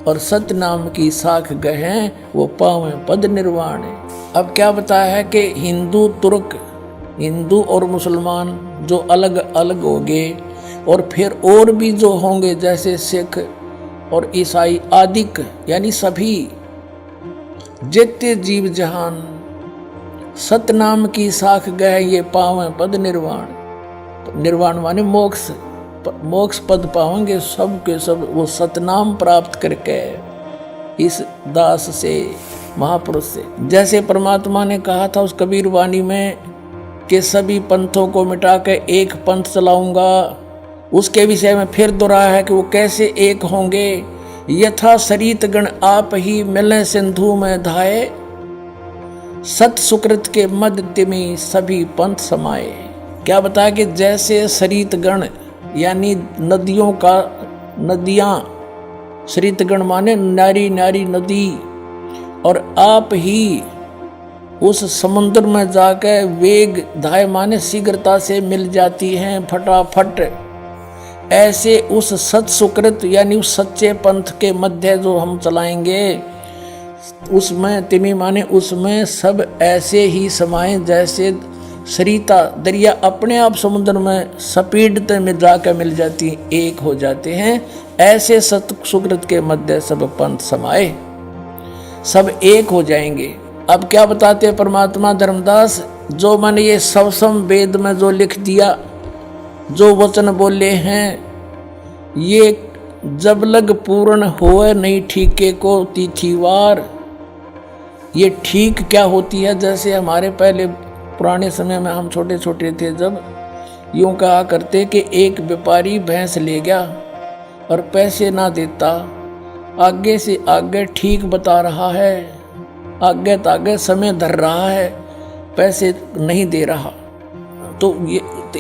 और सत्य नाम की साख गहें वो पावे पद निर्वाण। अब क्या बताया है कि हिंदू तुर्क, हिंदू और मुसलमान जो अलग अलग होंगे, और फिर और भी जो होंगे जैसे सिख और ईसाई आदिक यानी सभी जेते जीव जहान, सतनाम की साख गए ये पावे पद निर्वाण। तो निर्वाण माने मोक्ष, मोक्ष पद पाएंगे सब के सब वो सतनाम प्राप्त करके इस दास से, महापुरुष से। जैसे परमात्मा ने कहा था उस कबीर वाणी में कि सभी पंथों को मिटा के एक पंथ चलाऊंगा, उसके विषय में फिर दोहराया है कि वो कैसे एक होंगे। यथा सरित गण आप ही मिले सिंधु में धाये, सत सुकृत के मध्य में सभी पंथ समाये। क्या बताया कि जैसे सरित गण यानी नदियों का, नदियां, सरित गण माने नारी नारी नदी, और आप ही उस समुद्र में जाकर वेग धाय माने शीघ्रता से मिल जाती हैं फटाफट। ऐसे उस सत सुकृत यानी उस सच्चे पंथ के मध्य जो हम चलाएंगे, उसमें तिमी माने उसमें सब ऐसे ही समाये जैसे सरिता दरिया अपने आप समुद्र में सपीडते में जाकर मिल जाती, एक हो जाते हैं। ऐसे सत सुकृत के मध्य सब पंथ समाये, सब एक हो जाएंगे। अब क्या बताते हैं परमात्मा धर्मदास, जो मैंने ये सवसम वेद में जो लिख दिया जो वचन बोले हैं ये जब लग पूर्ण होए नहीं ठीके को तिथिवार। ये ठीक क्या होती है? जैसे हमारे पहले पुराने समय में हम छोटे छोटे थे जब यूं कहा करते कि एक व्यापारी भैंस ले गया और पैसे ना देता, आगे से आगे ठीक बता रहा है, आगे तागे समय धर रहा है, पैसे नहीं दे रहा। तो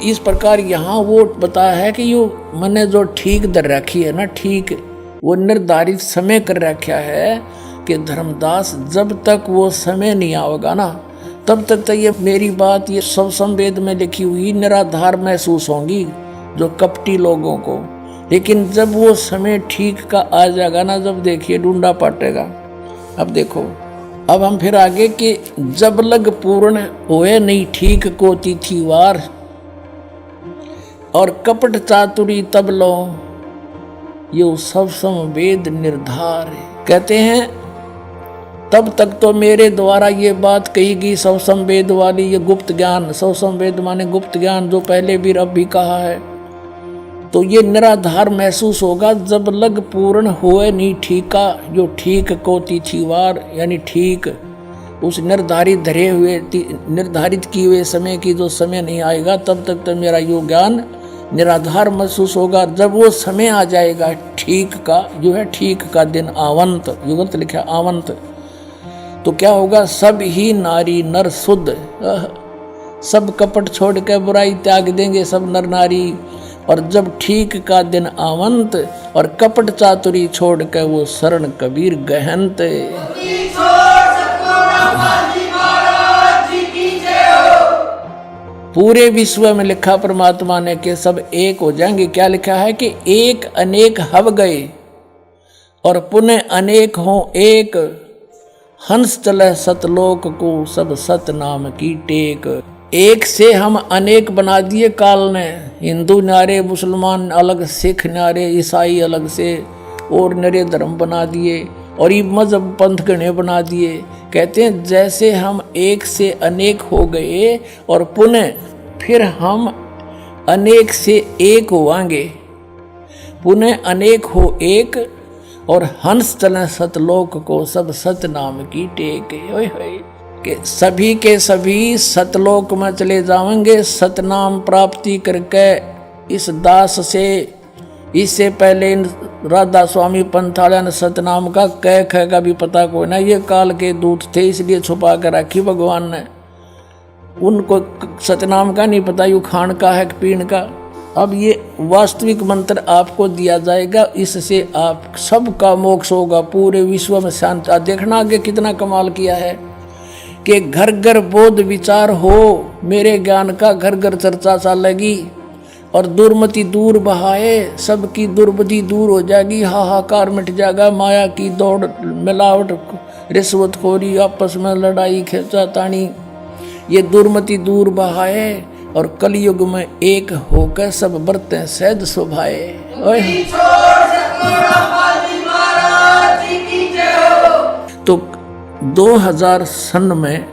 इस प्रकार यहाँ वो बताया है कि यो मैंने जो ठीक दर रखी है ना, ठीक वो निर्धारित समय कर रखा है कि धर्मदास जब तक वो समय नहीं आएगा ना तब तक तो ये मेरी बात ये सब संवेद में लिखी हुई निराधार महसूस होंगी जो कपटी लोगों को। लेकिन जब वो समय ठीक का आ जाएगा ना, जब देखिए ढूंढा पाटेगा। अब देखो, अब हम फिर आगे कि जब लग पूर्ण होए नहीं ठीक को तिथिवार और कपट चातुरी तब लो यो सब संवेद निर्धार। कहते हैं तब तक तो मेरे द्वारा ये बात कही गई सब संवेद वाली, ये गुप्त ज्ञान, सब संवेद माने गुप्त ज्ञान जो पहले भी अब भी कहा है। तो ये निराधार महसूस होगा जब लग पूर्ण होए नहीं ठीका, जो ठीक को तिथिवार यानी ठीक उस निर्धारित धरे हुए निर्धारित किए हुए समय की जो समय नहीं आएगा तब तक तो मेरा यो ज्ञान निराधार महसूस होगा। जब वो समय आ जाएगा ठीक का, जो है ठीक का दिन आवंत, युगंत लिखा आवंत, तो क्या होगा? सब ही नारी नर शुद्ध, सब कपट छोड़ के बुराई त्याग देंगे सब नर नारी। और जब ठीक का दिन आवंत और कपट चातुरी छोड़ के वो शरण कबीर गहनत। पूरे विश्व में लिखा परमात्मा ने कि सब एक हो जाएंगे। क्या लिखा है कि एक अनेक हव गए और पुनः अनेक हो एक, हंस चले सतलोक को सब सत नाम की टेक। एक से हम अनेक बना दिए काल ने, हिंदू न्यारे, मुसलमान अलग, सिख न्यारे, ईसाई अलग से और नरे धर्म बना दिए और ये मजहब पंथ गणे बना दिए। कहते हैं जैसे हम एक से अनेक हो गए और पुनः फिर हम अनेक से एक होवांगे, पुनः अनेक हो एक और हंस चले सतलोक को सब सत नाम की टेक। ओए होए के सभी सतलोक में चले जाएंगे सतनाम प्राप्ति करके। इस दास से इससे पहले राधा स्वामी पंथालय ने सतनाम का कह ख का भी पता कोई ना, ये काल के दूत थे इसलिए छुपा कर रखी भगवान ने, उनको सतनाम का नहीं पता यू खान का है पीण का। अब ये वास्तविक मंत्र आपको दिया जाएगा, इससे आप सबका मोक्ष होगा, पूरे विश्व में शांति। देखना आगे कितना कमाल किया है कि घर घर बोध विचार हो, मेरे ज्ञान का घर घर चर्चा चलेगी और दुर्मति दूर बहाए, सबकी दुर्बुद्धि दूर हो जाएगी, हाहाकार मिट जाएगा, माया की दौड़, मिलावट, रिश्वतखोरी, आपस में लड़ाई खींचातानी, ये दुर्मति दूर बहाए और कलयुग में एक होकर सब बरतें सहज शोभाए। तो 2000 सन में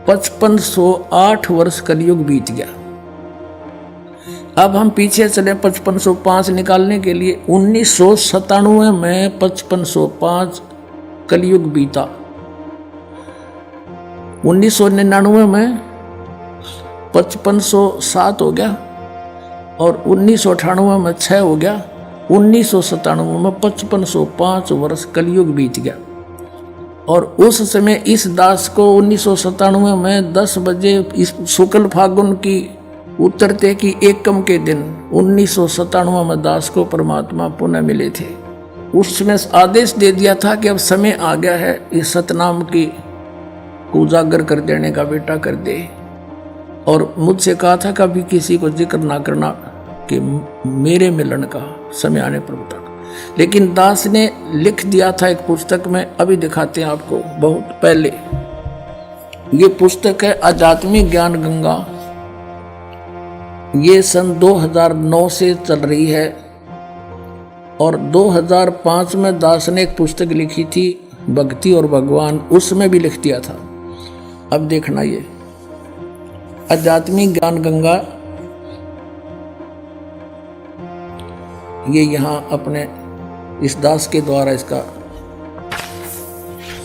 5508 वर्ष कलयुग बीत गया। अब हम पीछे चले 5505 निकालने के लिए। 1997 में 5505 कलयुग बीता, 1999 में 5507 हो गया और 1998 में 6 हो गया, 1997 में 5505 वर्ष कलयुग बीत गया। और उस समय इस दास को 1997 में 10 बजे इस शुक्ल फागुन की उतरते की एकम के दिन 1997 में दास को परमात्मा पुनः मिले थे। उसमें आदेश दे दिया था कि अब समय आ गया है इस सतनाम की को उजागर कर देने का, बेटा कर दे। और मुझसे कहा था कभी किसी को जिक्र ना करना कि मेरे मिलन का समय आने पर बता। लेकिन दास ने लिख दिया था एक पुस्तक में, अभी दिखाते हैं आपको, बहुत पहले। ये पुस्तक है आध्यात्मिक ज्ञान गंगा, ये सन 2009 से चल रही है। और 2005 में दास ने एक पुस्तक लिखी थी भक्ति और भगवान, उसमें भी लिख दिया था। अब देखना, ये आध्यात्मिक ज्ञान गंगा ये यहाँ अपने इस दास के द्वारा इसका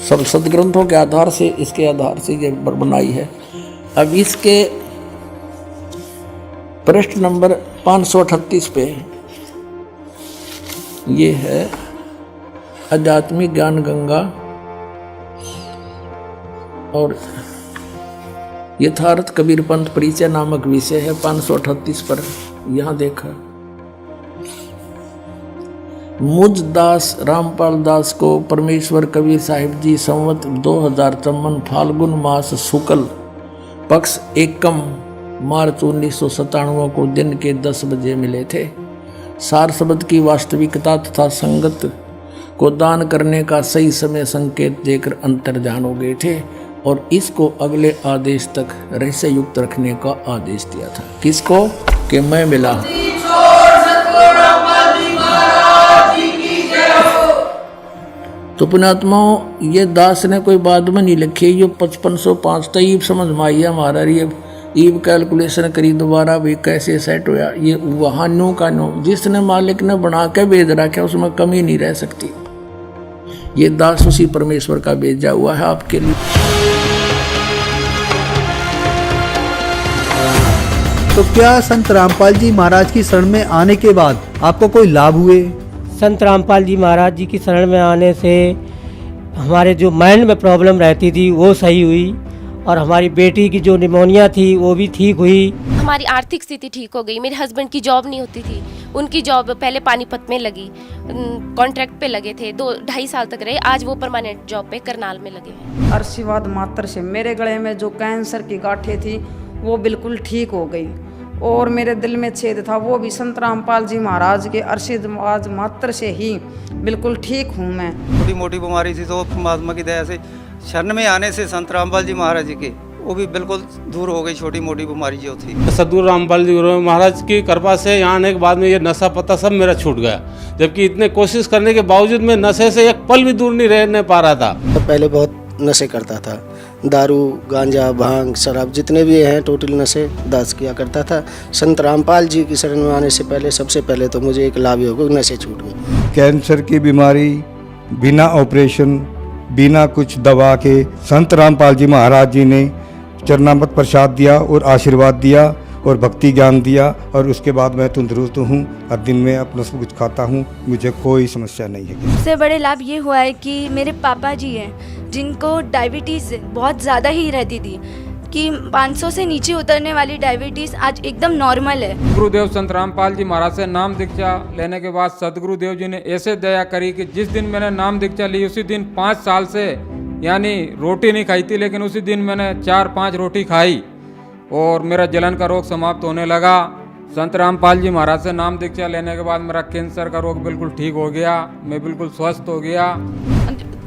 सब सदग्रंथों के आधार से, इसके आधार से ये बनाई है। अब इसके पृष्ठ नंबर 538 पे ये है आध्यात्मिक ज्ञान गंगा और यथार्थ कबीर पंथ परिचय नामक विषय है। 538 पर यहाँ देखा, मुझ दास रामपाल दास को परमेश्वर कबीर साहिब जी संवत 2053 फाल्गुन मास शुक्ल पक्ष एकम मार्च 1997 को दिन के 10 बजे मिले थे। सार शब्द की वास्तविकता तथा संगत को दान करने का सही समय संकेत देकर अंतर्ध्यान हो गए थे और इसको अगले आदेश तक रहस्य युक्त रखने का आदेश दिया था। किसको? कि मैं मिला। तो पुण्यात्माओं, ये दास ने कोई बाद में नहीं लिखी, ये 5505 तो ईब समझ में आई हमारा। ये ईब कैलकुलेशन करी दोबारा भी कैसे सेट होया। ये वहाँ नो का नो जिसने मालिक ने बना के भेज रखा उसमें कमी नहीं रह सकती। ये दास उसी परमेश्वर का भेजा हुआ है आपके लिए। तो क्या संत रामपाल जी महाराज की शरण में आने के बाद आपको कोई लाभ हुए? संत रामपाल जी महाराज जी की शरण में आने से हमारे जो माइंड में प्रॉब्लम रहती थी वो सही हुई और हमारी बेटी की जो निमोनिया थी वो भी ठीक हुई। हमारी आर्थिक स्थिति ठीक हो गई। मेरे हस्बैंड की जॉब नहीं होती थी, उनकी जॉब पहले पानीपत में लगी, कॉन्ट्रैक्ट पे लगे थे, 2-2.5 साल तक रहे। आज वो परमानेंट जॉब पे करनाल में लगे हैं। आशीर्वाद मात्र से मेरे गले में जो कैंसर की गांठें थी वो बिल्कुल ठीक हो गई और मेरे दिल में छेद था वो भी संत रामपाल जी महाराज के आशीर्वाद मात्र से ही बिल्कुल ठीक हूँ मैं। छोटी मोटी बीमारी थी तो परमात्मा की दया से शरण में आने से संत रामपाल जी महाराज जी के वो भी बिल्कुल दूर हो गई, छोटी मोटी बीमारी जो थी। सदगुरु रामपाल जी महाराज की कृपा से यहाँ आने के बाद में ये नशा पता सब मेरा छूट गया, जबकि इतने कोशिश करने के बावजूद मैं नशे से एक पल भी दूर नहीं रहने पा रहा था। तो पहले बहुत नशे करता था, दारू गांजा भांग शराब जितने भी हैं टोटल नशे दास किया करता था। संत रामपाल जी की शरण में आने से पहले सबसे पहले तो मुझे एक लाभ हो गया, नशे छूट गए। कैंसर की बीमारी बिना ऑपरेशन बिना कुछ दवा के संत रामपाल जी महाराज जी ने चरणामृत प्रसाद दिया और आशीर्वाद दिया और भक्ति ज्ञान दिया और उसके बाद मैं तंदुरुस्त हूँ और दिन में अपना सब कुछ खाता हूँ, मुझे कोई समस्या नहीं है। सबसे बड़े लाभ ये हुआ है कि मेरे पापा जी हैं जिनको डायबिटीज़ बहुत ज़्यादा ही रहती थी कि 500 से नीचे उतरने वाली डायबिटीज़ आज एकदम नॉर्मल है। गुरुदेव संत रामपाल जी महाराज से नाम दीक्षा लेने के बाद सदगुरुदेव जी ने ऐसे दया करी कि जिस दिन मैंने नाम दीक्षा ली उसी दिन 5 साल से यानी रोटी नहीं खाई थी, लेकिन उसी दिन मैंने 4-5 रोटी खाई और मेरा जलन का रोग समाप्त होने लगा। संत रामपाल जी महाराज से नाम दीक्षा लेने के बाद मेरा कैंसर का रोग बिल्कुल ठीक हो गया, मैं बिल्कुल स्वस्थ हो गया।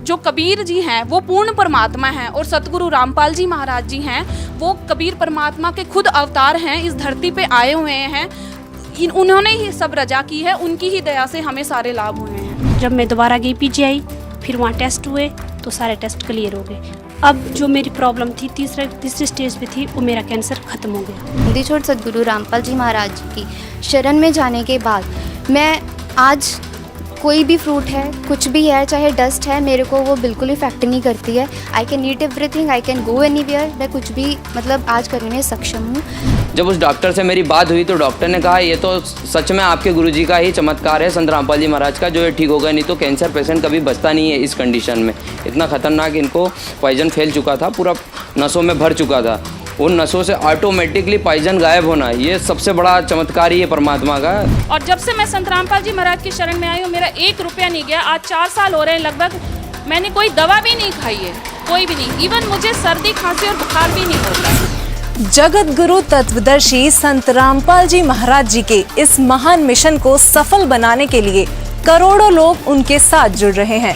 जो कबीर जी हैं वो पूर्ण परमात्मा हैं और सतगुरु रामपाल जी महाराज जी हैं वो कबीर परमात्मा के खुद अवतार हैं, इस धरती पे आए हुए हैं। उन्होंने ही सब रजा की है, उनकी ही दया से हमें सारे लाभ हुए हैं। जब मैं दोबारा गई पीजीआई, फिर वहाँ टेस्ट हुए तो सारे टेस्ट क्लियर हो गए। अब जो मेरी प्रॉब्लम थी तीसरे स्टेज पे थी, वो मेरा कैंसर खत्म हो गया। छोड़ सतगुरु रामपाल जी महाराज जी की शरण में जाने के बाद मैं आज कोई भी फ्रूट है, कुछ भी है, चाहे डस्ट है, मेरे को वो बिल्कुल इफेक्ट नहीं करती है। I can eat everything, I can go anywhere, मैं कुछ भी मतलब आज करने में सक्षम हूँ। जब उस डॉक्टर से मेरी बात हुई तो डॉक्टर ने कहा ये तो सच में आपके गुरुजी का ही चमत्कार है संत रामपाल जी महाराज का, जो ये ठीक होगा, नहीं तो कैंसर पेशेंट कभी बचता नहीं है इस कंडीशन में। इतना खतरनाक इनको पॉइजन फैल चुका था, पूरा नसों में भर चुका था। उन नसों से ऑटोमेटिकली पॉइजन गायब होना, ये सबसे बड़ा चमत्कार ही है परमात्मा का। और जब से मैं संत रामपाल जी महाराज की शरण में आई हूँ, मेरा 1 रुपया नहीं गया। आज 4 साल हो रहे हैं लगभग, मैंने कोई दवा भी नहीं खाई है, कोई भी नहीं। इवन मुझे सर्दी खांसी और बुखार भी नहीं होता। जगत गुरु तत्वदर्शी संत रामपाल जी महाराज जी के इस महान मिशन को सफल बनाने के लिए करोड़ों लोग उनके साथ जुड़ रहे हैं।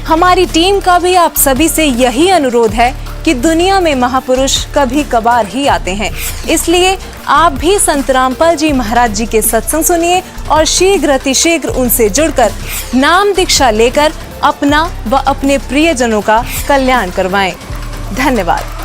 हमारी टीम का भी आप सभी से यही अनुरोध है कि दुनिया में महापुरुष कभी कभार ही आते हैं, इसलिए आप भी संत रामपाल जी महाराज जी के सत्संग सुनिए और शीघ्र अतिशीघ्र उनसे जुड़कर नाम दीक्षा लेकर अपना व अपने प्रियजनों का कल्याण करवाएं। धन्यवाद।